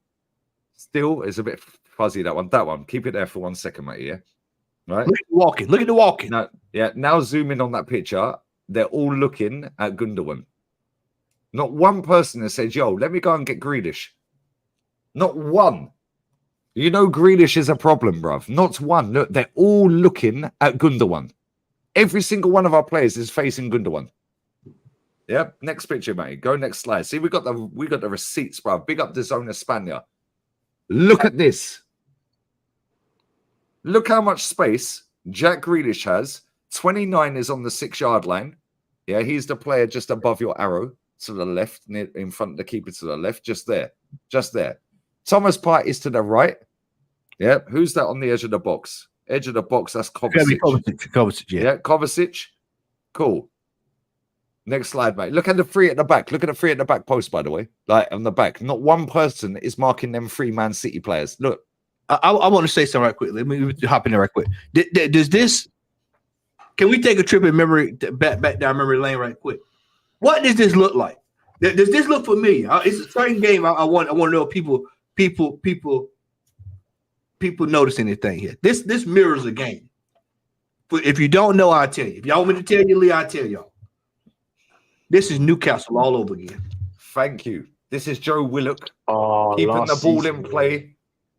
Still, it's a bit fuzzy, that one. That one. Keep it there for 1 second, mate, yeah? Right? Look at the walking. Look at the walking. Now, yeah, now zoom in on that picture. They're all looking at Gundogan. Not one person has said, yo, let me go and get Grealish. Not one. You know Grealish is a problem, bruv. Not one. Look, they're all looking at Gundogan. Every single one of our players is facing Gundogan. Yep. Next picture, mate. Go next slide. See, we got the receipts, bruv. Big up the Zona Spania. Look at this. Look how much space Jack Grealish has. 29 is on the 6-yard line. Yeah, he's the player just above your arrow to the left, in front of the keeper to the left, just there. Just there. Thomas Partey is to the right. Yeah, who's that on the edge of the box? Edge of the box, that's Kovacic. Kovacic, Yeah, Kovacic. Cool. Next slide, mate. Look at the 3 at the back. Look at the 3 at the back post, by the way. Like, on the back. Not one person is marking them 3 Man City players. Look. I want to say something right quick. Let me hop in there right quick. Does this? Can we take a trip in memory back down memory lane right quick? What does this look like? Does this look familiar? It's a certain game. I want to know if people notice anything here. This mirrors a game. But if you don't know, I'll tell you. If y'all want me to tell you, Lee, I'll tell y'all. This is Newcastle all over again. Thank you. This is Joe Willock keeping the ball in play.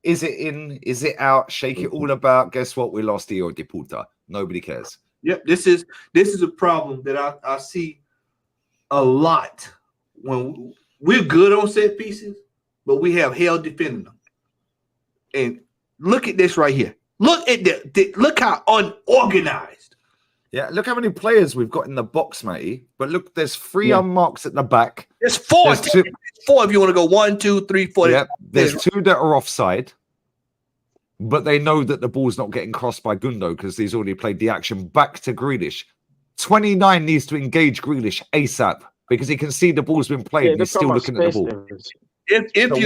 Is it in? Is it out? Shake it all about. Guess what? We lost Io de Puta. Nobody cares. Yep, this is a problem that I see a lot when we're good on set pieces, but we have hell defending them. And look at this right here. Look at look how unorganized. Yeah, look how many players we've got in the box, matey. But look, there's 3 unmarked at the back. There's 4. There's 2, 4 if you want to go 1, 2, 3, 4. Yeah, there's 2 that are offside. But they know that the ball's not getting crossed by Gundo because he's already played the action back to Grealish. 29 needs to engage Grealish ASAP because he can see the ball's been played and he's still looking at the ball.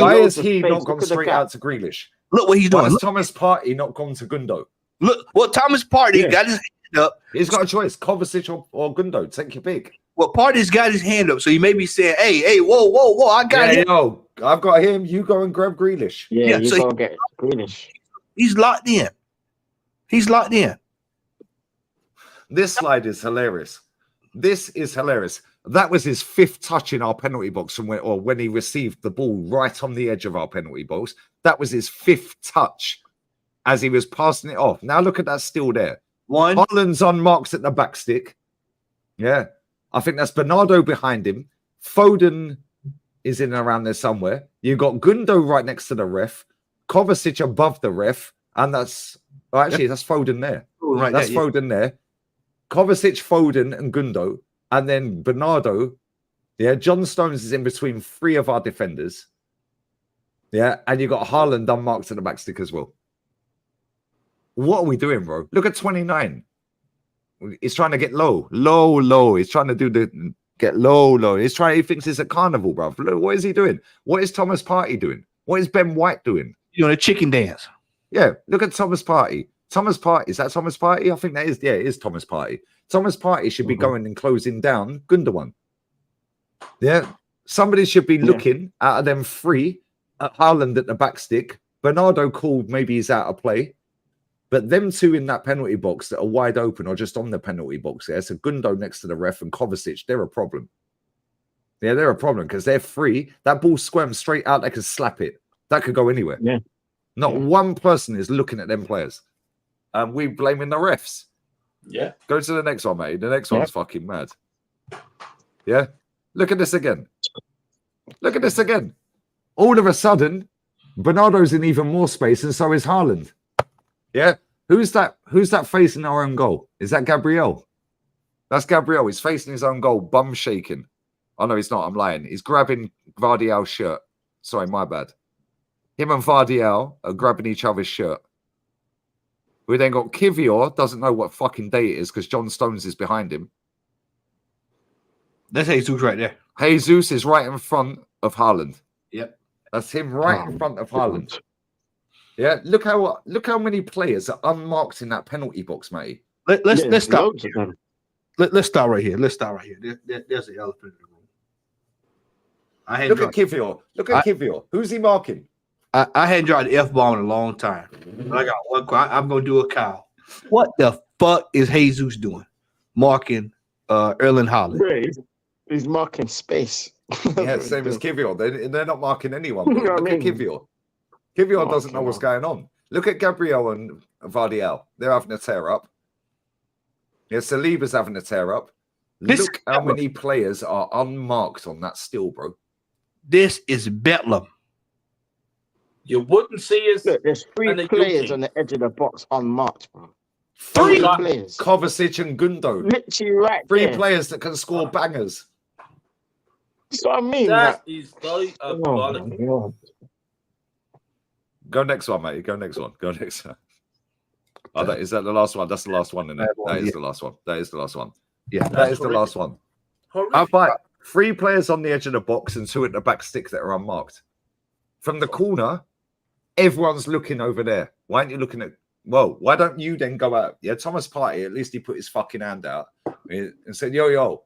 Why is he not gone straight out to Grealish? Look what he's doing. Why has Thomas Partey not gone to Gundo? Look, well, Thomas Partey got his hand up. He's got a choice, Kovacic or Gundo. Take your pick. Well, Partey's got his hand up, so he may be saying, hey, whoa, I got him. Yo, I've got him. You go and grab Grealish. Yeah, you go get Grealish. He's locked in. He's locked in. This slide is hilarious. This is hilarious. That was his 5th touch in our penalty box from when he received the ball right on the edge of our penalty box. That was his 5th touch as he was passing it off. Now look at that still there. Haaland's unmarked at the back stick. Yeah. I think that's Bernardo behind him. Foden is in and around there somewhere. You've got Gundo right next to the ref. Kovacic above the ref. And that's that's Foden there. Right, that's Foden there. Kovacic, Foden, and Gundo. And then Bernardo. Yeah, John Stones is in between 3 of our defenders. Yeah, and you got Haaland unmarked at the back stick as well. What are we doing, bro? Look at 29. He's trying to get low. He's trying to do Get low. He thinks it's a carnival, bro. Look, what is he doing? What is Thomas Partey doing? What is Ben White doing? You know, a chicken dance. Yeah, look at Thomas Partey. Thomas Partey, is that Thomas Partey? I think that is. Yeah, it is Thomas Partey. Thomas Partey should be going and closing down Gundogan. Yeah, somebody should be looking out of them three at Haaland at the back stick. Bernardo called, maybe he's out of play. But them two in that penalty box that are wide open or just on the penalty box, yeah, so Gundo next to the ref and Kovacic, they're a problem. Yeah, they're a problem because they're free. That ball squirms straight out, they can slap it. That could go anywhere. Yeah. Not one person is looking at them players. And we blaming the refs. Yeah. Go to the next one, mate. The next one's fucking mad. Yeah. Look at this again. Look at this again. All of a sudden, Bernardo's in even more space, and so is Haaland. Yeah. Who's that facing our own goal? Is that Gabriel? That's Gabriel. He's facing his own goal, bum shaking. Oh no, he's not. I'm lying. He's grabbing Vardial's shirt. Sorry, my bad. Him and Vardial are grabbing each other's shirt. We then got Kivior, doesn't know what fucking day it is because John Stones is behind him. That's Jesus right there. Jesus is right in front of Haaland. Yep. That's him right in front of Haaland. Yeah, look how many players are unmarked in that penalty box, mate. Let's start. Let's start right here. Let's start right here. There's the elephant in the room. Look at Kivior. Look at Kivior. Who's he marking? I hadn't dropped the F-bomb in a long time. I got one. I'm going to do a cow. What the fuck is Jesus doing? Marking Erling Haaland. He's marking space. Yeah, same as Kivior. They're not marking anyone. Look at Kivior. Kivior doesn't know what's going on. Look at Gabriel and Vardial. They're having a tear up. Yeah, Saliba's having a tear up. Look how many players are unmarked on that still, bro. This is Bedlam. You wouldn't see us. Look, there's three players on the edge of the box unmarked, bro. Three players. Kovacic and Gundo. Literally right Three there. players that can score bangers. That's what I mean. That is diabolical. Go next one, mate. Go next one. Go next one. Oh, is that the last one? That's the last one, isn't it? That is the last one. That is the last one. Yeah, that is the last one. I've got 3 players on the edge of the box and 2 at the back stick that are unmarked. From the corner, everyone's looking over there. Why aren't you looking at? Well, why don't you then go out? Yeah, Thomas Partey, at least he put his fucking hand out and said, yo.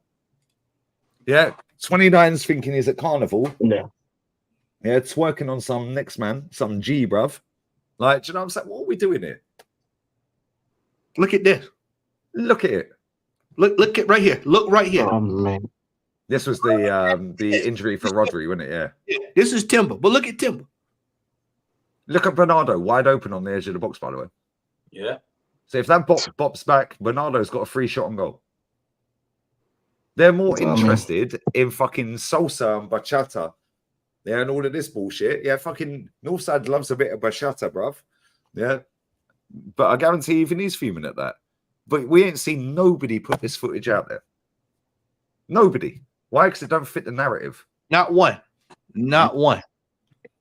Yeah, 29's thinking he's at carnival. Yeah. Yeah, twerking on some next man, some G, bruv. Like, do you know what I'm saying? What are we doing here? Look at this. Look at it. Look at right here. Look right here. Oh, man. This was the injury for Rodri, wasn't it? Yeah. This is Timber, but look at Timber. Look at Bernardo, wide open on the edge of the box, by the way. Yeah. So if that bops back, Bernardo's got a free shot on goal. They're more interested in fucking Sosa and Bachata. Yeah, and all of this bullshit. Yeah, fucking Northside loves a bit of Bachata, bruv. Yeah. But I guarantee even he's fuming at that. But we ain't seen nobody put this footage out there. Nobody. Why? Because it don't fit the narrative. Not one. Not one.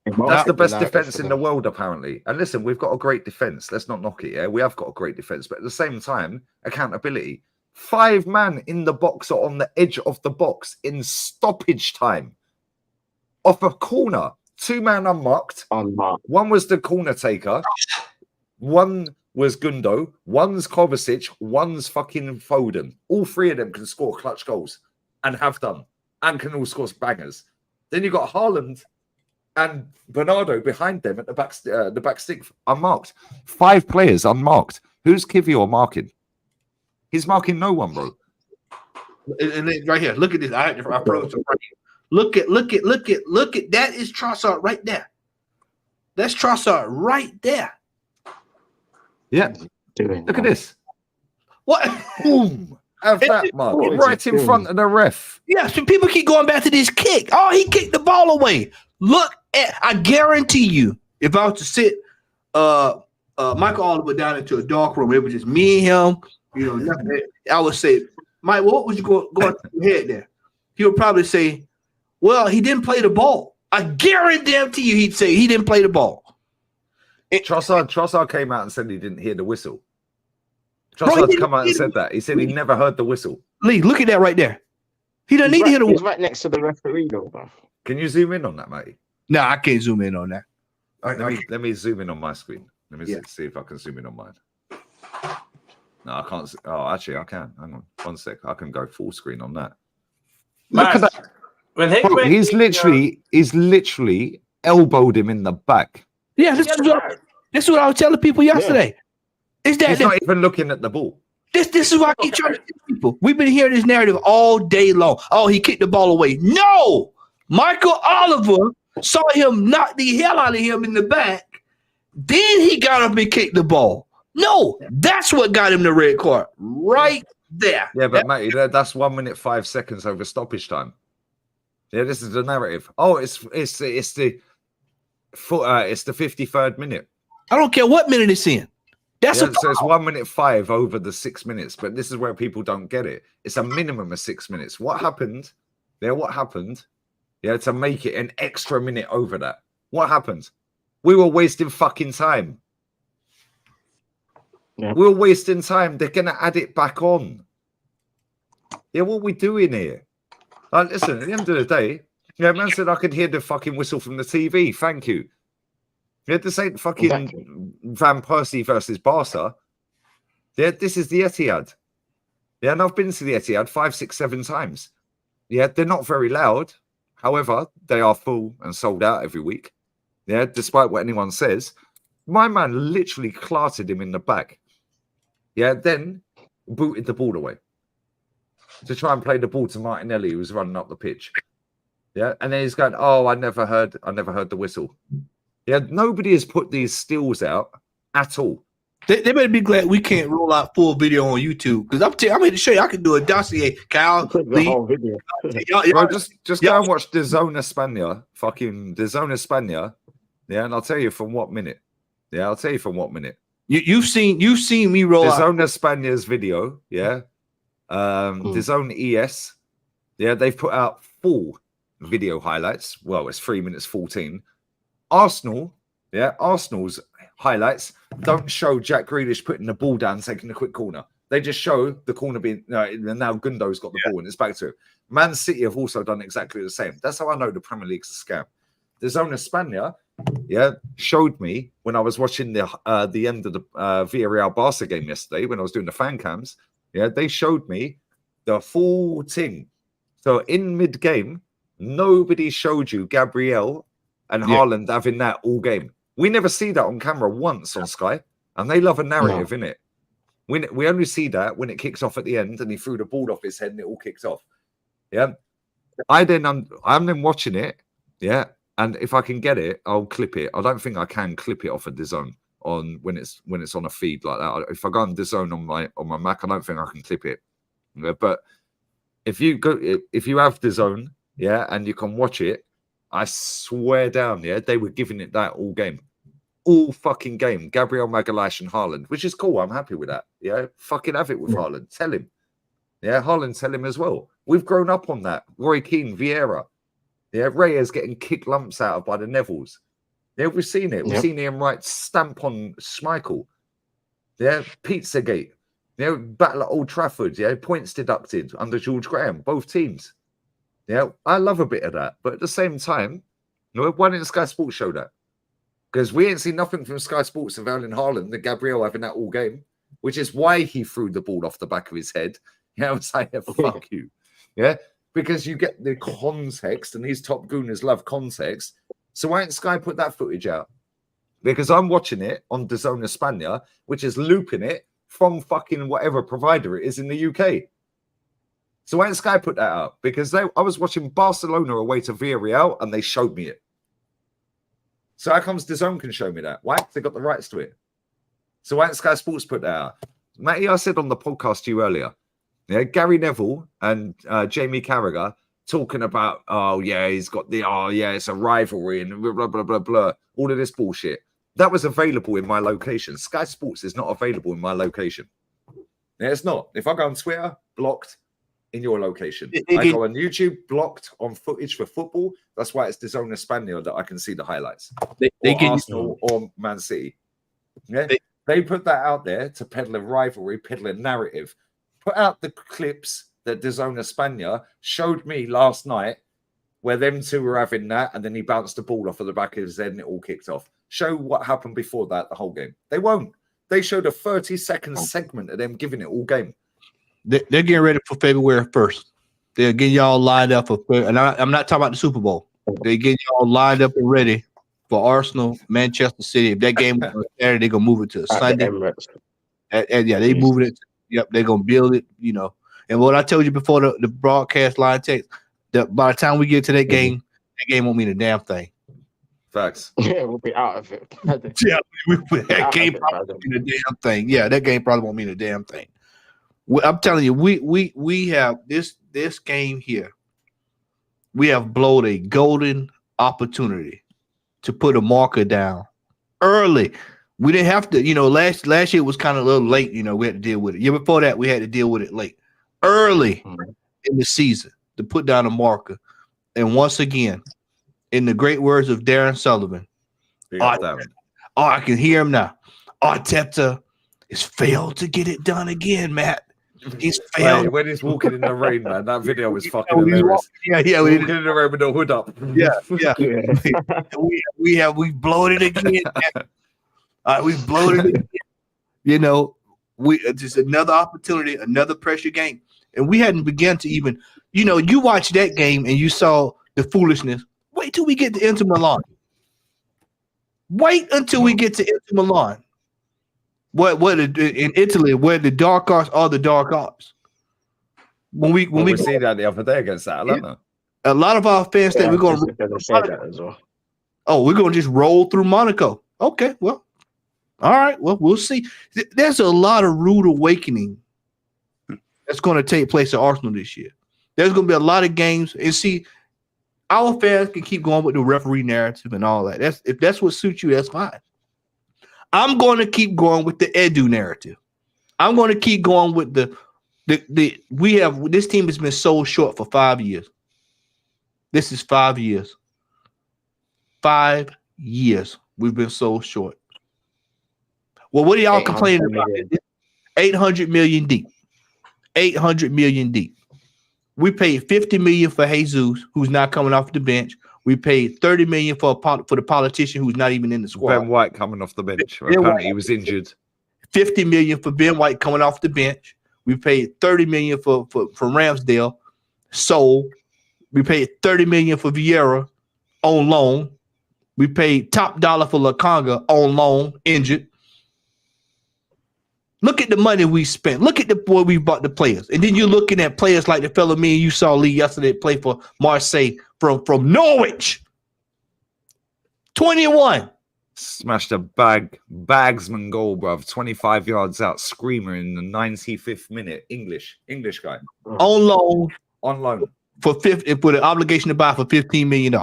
That's the best defense in the world, apparently. And listen, we've got a great defense. Let's not knock it. Yeah, we have got a great defense, but at the same time, accountability. 5 man in the box or on the edge of the box in stoppage time, off a corner. 2 man unmarked. One was the corner taker. One was Gundo. One's Kovacic. One's fucking Foden. All 3 of them can score clutch goals and have done, and can all score bangers. Then you got Haaland and Bernardo behind them at the back stick, unmarked. 5 players unmarked. Who's Kivior marking? He's marking no one, bro. And right here, look at this. I put it right here. Look at that is Trossard right there. That's Trossard right there. Yeah. Look at this. What? Boom. Have that mark right in front of the ref. Yeah, so people keep going back to this kick. Oh, he kicked the ball away. Look at, I guarantee you, if I was to sit Michael Oliver down into a dark room, it was just me and him, you know, nothing, I would say, Mike, what would you go through your head there? He would probably say, well, he didn't play the ball. I guarantee you he'd say he didn't play the ball. Trossard came out and said he didn't hear the whistle. Trossard's come out and said that. He said he never heard the whistle. Lee, look at that right there. He doesn't need to hit a He's right next to the referee, though, bro. Can you zoom in on that, mate? No, I can't zoom in on that. Let me zoom in on my screen. Let me see if I can zoom in on mine. No, I can't. Oh, actually, I can. Hang on, 1 sec. I can go full screen on that. Look at that. Bro, he's literally elbowed him in the back. Yeah, this is what I was telling people yesterday. Is that he's not even looking at the ball? This is why I keep trying to tell people. We've been hearing this narrative all day long. Oh, he kicked the ball away. No, Michael Oliver saw him knock the hell out of him in the back. Then he got up and kicked the ball. No, that's what got him the red card right there. Yeah, but Matty, that's 1 minute 5 seconds over stoppage time. Yeah, this is the narrative. Oh, it's the 53rd minute. I don't care what minute it's in. So it's 1 minute 5 over the 6 minutes, but this is where people don't get it. It's a minimum of 6 minutes. What happened? What happened? Yeah, to make it an extra minute over that. What happened? We were wasting fucking time. Yeah. We were wasting time. They're gonna add it back on. Yeah, what are we doing here? Listen, at the end of the day, man said I could hear the fucking whistle from the TV. Thank you. Yeah, this ain't fucking Van Persie versus Barca. Yeah, this is the Etihad. Yeah, and I've been to the Etihad 5, 6, 7 times. Yeah, they're not very loud. However, they are full and sold out every week. Yeah, despite what anyone says. My man literally clarted him in the back. Yeah, then booted the ball away to try and play the ball to Martinelli, who was running up the pitch. Yeah, and then he's going, "Oh, I never heard the whistle." Yeah, nobody has put these stills out at all. They better be glad we can't roll out full video on YouTube, because I'm here to show you I can do a dossier, Kyle. The whole video. Bro, just go and watch DAZN España, fucking DAZN España. Yeah, and I'll tell you from what minute. Yeah, I'll tell you from what minute. You've seen me roll out DAZN España's video. Yeah, DAZN ES. Yeah, they've put out full video highlights. Well, it's 3 minutes 14. Arsenal's highlights don't show Jack Grealish putting the ball down, taking a quick corner. They just show the corner being and now Gundo's got the ball and it's back to him. Man City have also done exactly the same. That's how I know the Premier League's a scam. DAZN España, showed me when I was watching the end of the Villarreal Barca game yesterday when I was doing the fan cams. Yeah, they showed me the full thing. So in mid game, nobody showed you Gabriel and Haaland having that all game. We never see that on camera once on Sky, and they love a narrative, innit? We only see that when it kicks off at the end and he threw the ball off his head and it all kicks off. Yeah. I'm then watching it, and if I can get it, I'll clip it. I don't think I can clip it off of DAZN on when it's on a feed like that. If I go on DAZN on my Mac, I don't think I can clip it. Yeah, but if you have DAZN, and you can watch it, I swear down, they were giving it that all game. All fucking game. Gabriel Magalhaes and Haaland, which is cool. I'm happy with that. Yeah, fucking have it with Haaland. Tell him. Yeah, Haaland, tell him as well. We've grown up on that. Roy Keane, Vieira. Yeah, Reyes getting kicked lumps out of by the Nevilles. Yeah, we've seen it. We've seen Ian Wright stamp on Schmeichel. Yeah, Pizzagate. Yeah, battle at Old Trafford. Yeah, points deducted under George Graham. Both teams. Yeah, I love a bit of that. But at the same time, why didn't Sky Sports show that? Because we ain't seen nothing from Sky Sports of Erling Haaland and Gabriel having that all game, which is why he threw the ball off the back of his head. Yeah, I was like, fuck you. Yeah, because you get the context, and these top gooners love context. So why didn't Sky put that footage out? Because I'm watching it on DAZN España, which is looping it from fucking whatever provider it is in the UK. So why didn't Sky put that out? Because I was watching Barcelona away to Villarreal, and they showed me it. So how comes DAZN can show me that? Why? They got the rights to it. So why didn't Sky Sports put that out? Matty, I said on the podcast to you earlier, Gary Neville and Jamie Carragher talking about, it's a rivalry and blah, blah, blah, blah, all of this bullshit. That was available in my location. Sky Sports is not available in my location. Yeah, it's not. If I go on Twitter, blocked in your location. I go on YouTube, blocked on footage for football. That's why it's DAZN España that I can see the highlights. They get Arsenal or Man City. Yeah, they put that out there to peddle a rivalry, peddle a narrative. Put out the clips that DAZN España showed me last night where them two were having that, and then he bounced the ball off of the back of his head and it all kicked off. Show what happened before that, the whole game. They won't. They showed a 30-second segment of them giving it all game. They're getting ready for February 1st. They're getting y'all lined up for, and I'm not talking about the Super Bowl. They're getting y'all lined up and ready for Arsenal, Manchester City. If that game is on Saturday, they're gonna move it to Sunday. And yeah, they moving it. Yep, they're gonna build it. You know, and what I told you before the broadcast line text, that by the time we get to that game won't mean a damn thing. Facts. Yeah, we'll be out of it. Yeah, that game probably won't mean a damn thing. Yeah, that game probably won't mean a damn thing. I'm telling you, we have this game here. We have blown a golden opportunity to put a marker down early. We didn't have to, last year was kind of a little late, we had to deal with it. Year before that, we had to deal with it late. Early in the season to put down a marker. And once again, in the great words of Darren Sullivan, I can hear him now. Arteta has failed to get it done again, Matt. He's failed. When he's walking in the rain, man, that video was fucking hilarious. Yeah. Walking in the rain with the hood up. Yeah. We've blown it again. We've blown it again. Just another opportunity, another pressure game. And we hadn't begun to even, you watched that game and you saw the foolishness. Wait till we get to Inter Milan. Wait until we get to Inter Milan. What in Italy, where the dark arts are the dark arts. When we see that the other day against Atalanta. A lot of our fans think we're going to say that as well. Oh, we're going to just roll through Monaco. Okay, well, all right. Well, we'll see. There's a lot of rude awakening that's going to take place at Arsenal this year. There's going to be a lot of games, and see, our fans can keep going with the referee narrative and all that. If that's what suits you, that's fine. I'm going to keep going with the Edu narrative. I'm going to keep going with this team has been so short for 5 years. This is 5 years. 5 years we've been so short. Well, what are y'all complaining about? 800 million deep. 800 million deep. We paid 50 million for Jesus, who's not coming off the bench. We paid 30 million for the politician who's not even in the squad. Ben White coming off the bench. Apparently he was injured. 50 million for Ben White coming off the bench. We paid 30 million for Ramsdale, sold. We paid 30 million for Vieira on loan. We paid top dollar for Lakanga on loan, injured. Look at the money we spent. Look at the boy we bought the players. And then you're looking at players like the fellow me and you saw Lee yesterday play for Marseille from Norwich. 21. Smashed a bagsman goal, bruv. 25 yards out, screamer in the 95th minute. English guy. On loan. For the obligation to buy for $15 million.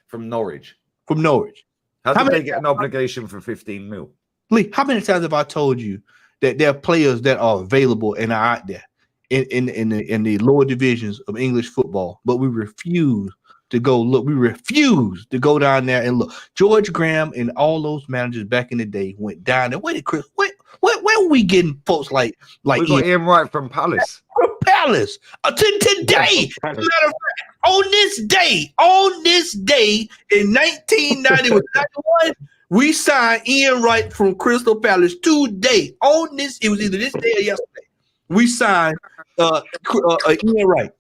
From Norwich. How did they get an obligation for 15 mil? Lee, how many times have I told you that there are players that are available and are out there in the lower divisions of English football, but we refuse to go look. We refuse to go down there and look. George Graham and all those managers back in the day went down there. Where did Chris? Where were we getting folks like we got Ian Wright from Palace? Palace today. Matter of fact, on this day in 1990 was 91. We signed Ian Wright from Crystal Palace today. On this, it was either this day or yesterday. We signed Ian Wright.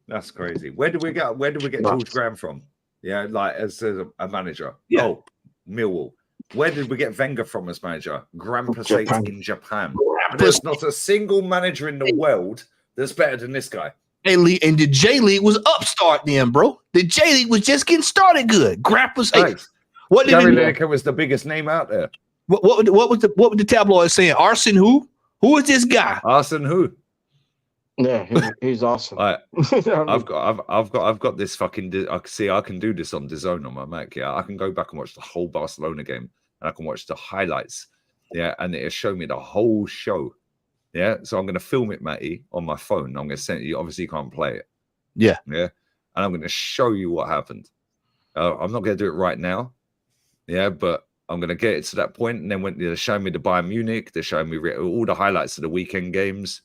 That's crazy. Where do we get George Graham from? Yeah, like as a manager. Yeah. Oh, Millwall. Where did we get Wenger from as manager? Grampus in Japan. There's not a single manager in the world that's better than this guy. And the J League was upstart then, bro. The J League was just getting started good. Grampus. What did Gary Lineker was the biggest name out there. What was the tabloid saying? Arsene who? Who is this guy? Arsene who? Yeah, he's awesome. Right. I've got this fucking. I can do this on DAZN on my Mac. Yeah, I can go back and watch the whole Barcelona game, and I can watch the highlights. Yeah, and it'll show me the whole show. Yeah, so I'm going to film it, Matty, on my phone. I'm going to send you. Obviously, you can't play it. Yeah, and I'm going to show you what happened. I'm not going to do it right now. Yeah, but I'm going to get it to that point. And then when they're showing me the Bayern Munich, they're showing me all the highlights of the weekend games.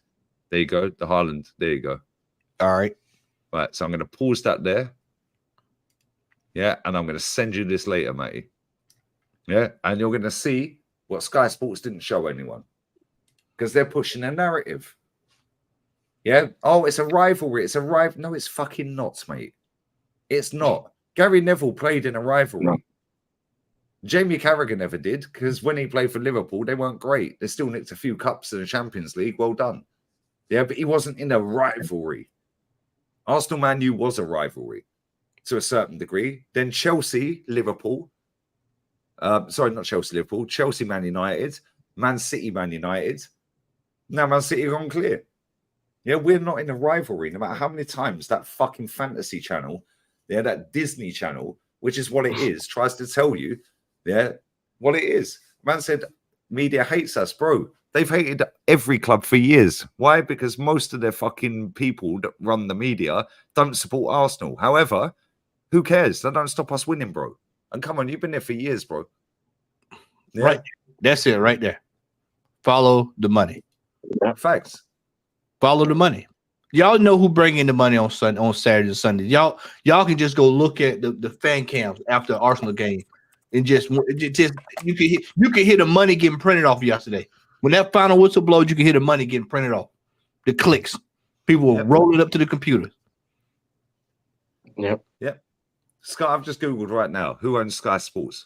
There you go. The Haaland. There you go. All right. Right. So I'm going to pause that there. Yeah. And I'm going to send you this later, matey. Yeah. And you're going to see what Sky Sports didn't show anyone because they're pushing a narrative. Yeah. Oh, it's a rivalry. It's a rival. No, it's fucking not, mate. It's not. Gary Neville played in a rivalry. No. Jamie Carragher never did because when he played for Liverpool, they weren't great. They still nicked a few cups in the Champions League. Well done. Yeah, but he wasn't in a rivalry. Arsenal Man U was a rivalry to a certain degree. Then Chelsea, Liverpool. Sorry, not Chelsea, Liverpool. Chelsea, Man United. Man City, Man United. Now Man City gone clear. Yeah, we're not in a rivalry. No matter how many times that fucking fantasy channel, yeah, that Disney channel, which is what it is, tries to tell you, yeah, what it is. Man said media hates us, bro. They've hated every club for years. Why? Because most of their fucking people that run the media don't support Arsenal. However, who cares? They don't stop us winning, bro. And come on, you've been there for years, bro. Yeah. Right. That's it right there. Follow the money. Facts. Follow the money. Y'all know who bring in the money on Saturday and Sunday. Y'all can just go look at the fan cams after the Arsenal game and just you can hear the money getting printed off yesterday. When that final whistle blows, you can hear the money getting printed off. The clicks. People will roll it up to the computer. Yep. Yep. Sky, I've just Googled right now. Who owns Sky Sports?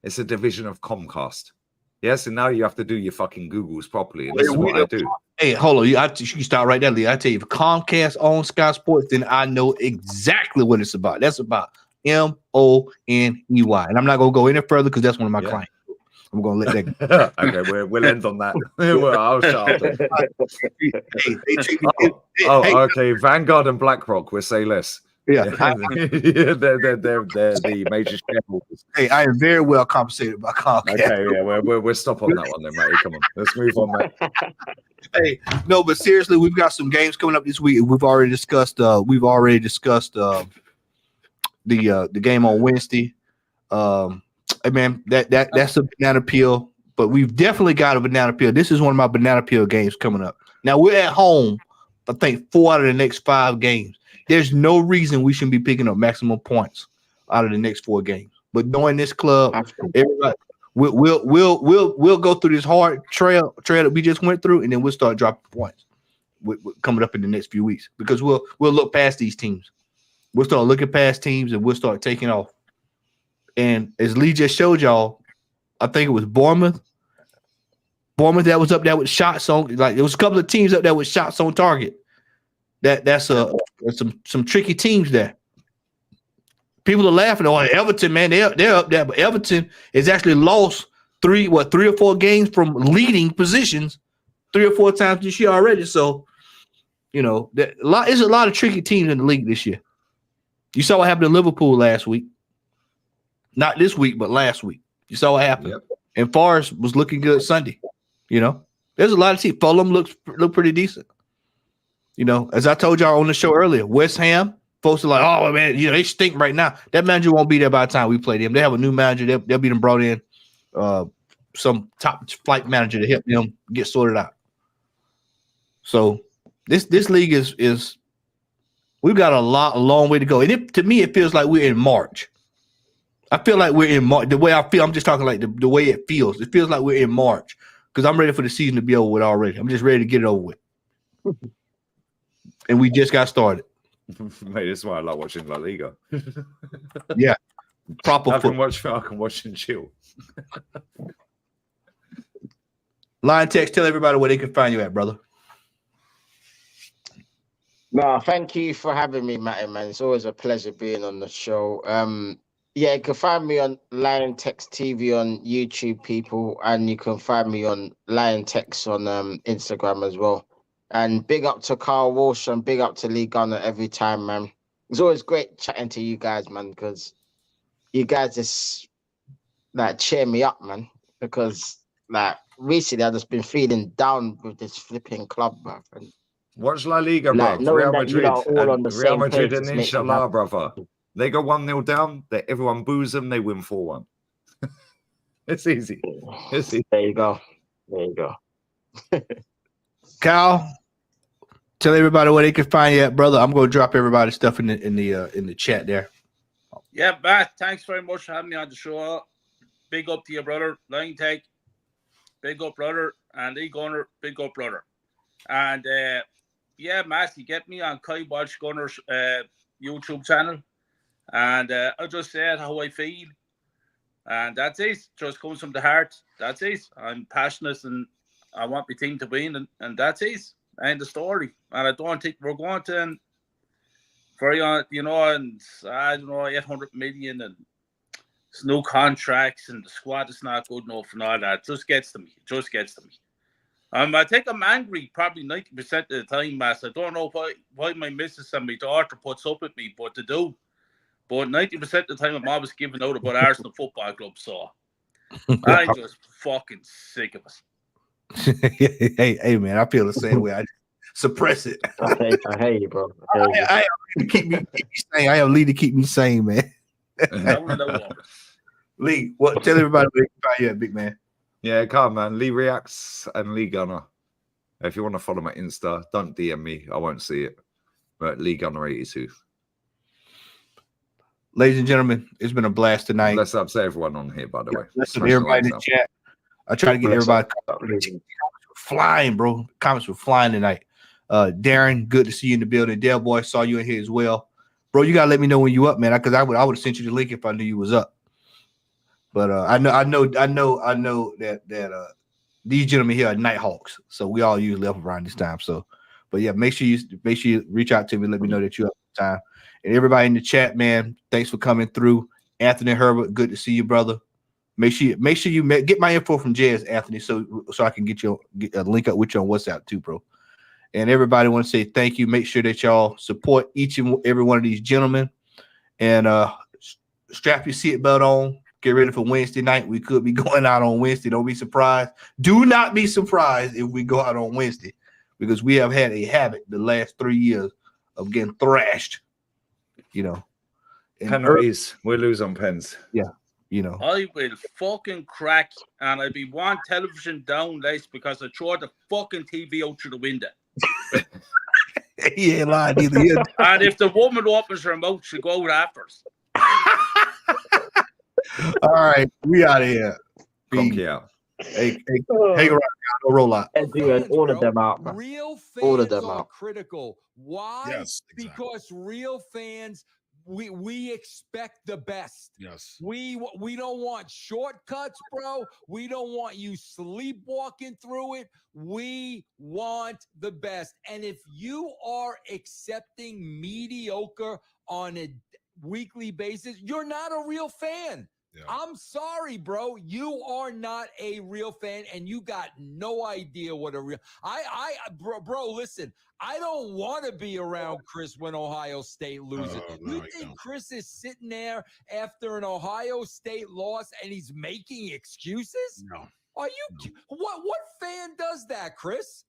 It's a division of Comcast. Yes, and now you have to do your fucking Googles properly. And this is what I do. Hey, hold on. You can start right there, Lee. I tell you, if Comcast owns Sky Sports, then I know exactly what it's about. That's about Money. And I'm not going to go any further because that's one of my clients. I'm going to let that go. Okay, we'll end on that. I'll shut up. Okay. Vanguard and BlackRock, we'll say less. Yeah. they're the major shareholders. Hey, I am very well compensated by Comcast. Okay, yeah, we'll stop on that one then, mate. Come on, let's move on, mate. Hey, no, but seriously, we've got some games coming up this week. We've already discussed the game on Wednesday. Hey man, that's a banana peel, but we've definitely got a banana peel. This is one of my banana peel games coming up. Now we're at home, I think 4 out of the next 5 games. There's no reason we shouldn't be picking up maximum points out of the next 4 games. But knowing this club, everybody, we'll go through this hard trail that we just went through, and then we'll start dropping points coming up in the next few weeks because we'll look past these teams. We'll start looking past teams and we'll start taking off. And as Lee just showed y'all, I think it was Bournemouth that was up there with shots on. Like there was a couple of teams up there with shots on target. That's some tricky teams there. People are laughing. Oh, Everton, man, they're up there, but Everton has actually lost 3 or 4 games from leading positions 3 or 4 times this year already. So, you know, there's a lot of tricky teams in the league this year. You saw what happened to Liverpool last week. Not this week, but last week. You saw what happened. Yep. And Forest was looking good Sunday. You know, there's a lot of teams. Fulham look pretty decent. You know, as I told y'all on the show earlier, West Ham, folks are like, oh, man, you know, they stink right now. That manager won't be there by the time we play them. They have a new manager. They'll be brought in some top flight manager to help them get sorted out. So this league is we've got a long way to go. And to me, it feels like we're in March. I feel like we're in March. The way I feel, I'm just talking like the way it feels. It feels like we're in March because I'm ready for the season to be over with already. I'm just ready to get it over with. And we just got started. Mate, this is why I like watching La Liga. Yeah. Proper I can watch and chill. Lion Text, tell everybody where they can find you at, brother. No, thank you for having me, Matty, man. It's always a pleasure being on the show. Yeah, you can find me on Lion Text TV on YouTube, people, and you can find me on Lion Text on Instagram as well. And big up to Carl Walsh and big up to Lee Gunner every time, man. It's always great chatting to you guys, man, because you guys just like cheer me up, man. Because like recently I've just been feeling down with this flipping club, bro. And watch La Liga, like, bro. Real Madrid, Real Madrid and Inshallah, brother. They go 1-0 down, everyone boos them, they win 4-1. It's easy. There you go. Kyle, Tell everybody where they can find you at, brother. I'm going to drop everybody's stuff in the chat there. Yeah, Matt, thanks very much for having me on the show. Big up to your brother, Line Tech. Big up, brother. And Lee Gunner, big up, brother. And yeah, Matt, you get me on Kai Walsh Gunner's YouTube channel. And I just said how I feel. And that's it. Just comes from the heart. That's it. I'm passionate and I want my team to win. And that's it. End the story. And I don't think we're going to very on, you know, and I don't know, 800 million and there's no contracts and the squad is not good enough and all that. It just gets to me. It just gets to me. I think I'm angry probably 90% of the time, Mass. I don't know why my missus and my daughter puts up with me, but they do. But 90% of the time, I'm always giving out about Arsenal Football Club, so I'm just fucking sick of it. hey, man, I feel the same way. I suppress it. I hate you, bro. I keep me sane. I have Lee to keep me sane, man. Lee, tell everybody where you can find you at, big man. Yeah, come man. Lee Reacts and Lee Gunner. If you want to follow my Insta, don't DM me. I won't see it. But Lee Gunner 82. Ladies and gentlemen, it's been a blast tonight. Let's upset everyone on here, by the way. Listen to everybody in the chat. I try to get everybody flying, bro. Comments were flying tonight. Darren, good to see you in the building. Del Boy, saw you in here as well. Bro, you gotta let me know when you up, man. Because I would have sent you the link if I knew you was up. But I know that these gentlemen here are Nighthawks, so we all usually up around this time. So, but yeah, make sure you reach out to me, let me know that you're up at the time. And everybody in the chat, man, thanks for coming through. Anthony Herbert, good to see you, brother. Make sure you get my info from Jazz, Anthony, so I can get a link up with you on WhatsApp too, bro. And everybody want to say thank you. Make sure that y'all support each and every one of these gentlemen, and strap your seatbelt on. Get ready for Wednesday night. We could be going out on Wednesday. Don't be surprised. Do not be surprised if we go out on Wednesday, because we have had a habit the last 3 years of getting thrashed. You know, penalties. We lose on pens. Yeah, you know. I will fucking crack, and I'll be one television down less because I throw the fucking TV out through the window. He ain't lying either. And if the woman opens her mouth, she'll go out after us. All right, we out of here. Out. Hey, hang around. No roll out. All of them out. Real fans all of them are out. critical. Why? Yes, exactly. Because real fans, we expect the best. Yes. We don't want shortcuts, bro. We don't want you sleepwalking through it. We want the best. And if you are accepting mediocre on a weekly basis, you're not a real fan. Yeah. I'm sorry, bro. You are not a real fan, and you got no idea what a real. Bro, listen. I don't want to be around Chris when Ohio State loses. You think Chris is sitting there after an Ohio State loss and he's making excuses? No. Are you? What fan does that, Chris?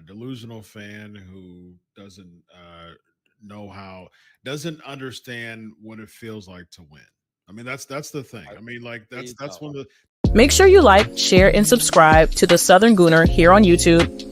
Delusional fan who doesn't doesn't understand what it feels like to win. I mean, that's the thing. I mean, like that's one of the. Make sure you like, share, and subscribe to the Southern Gooner here on YouTube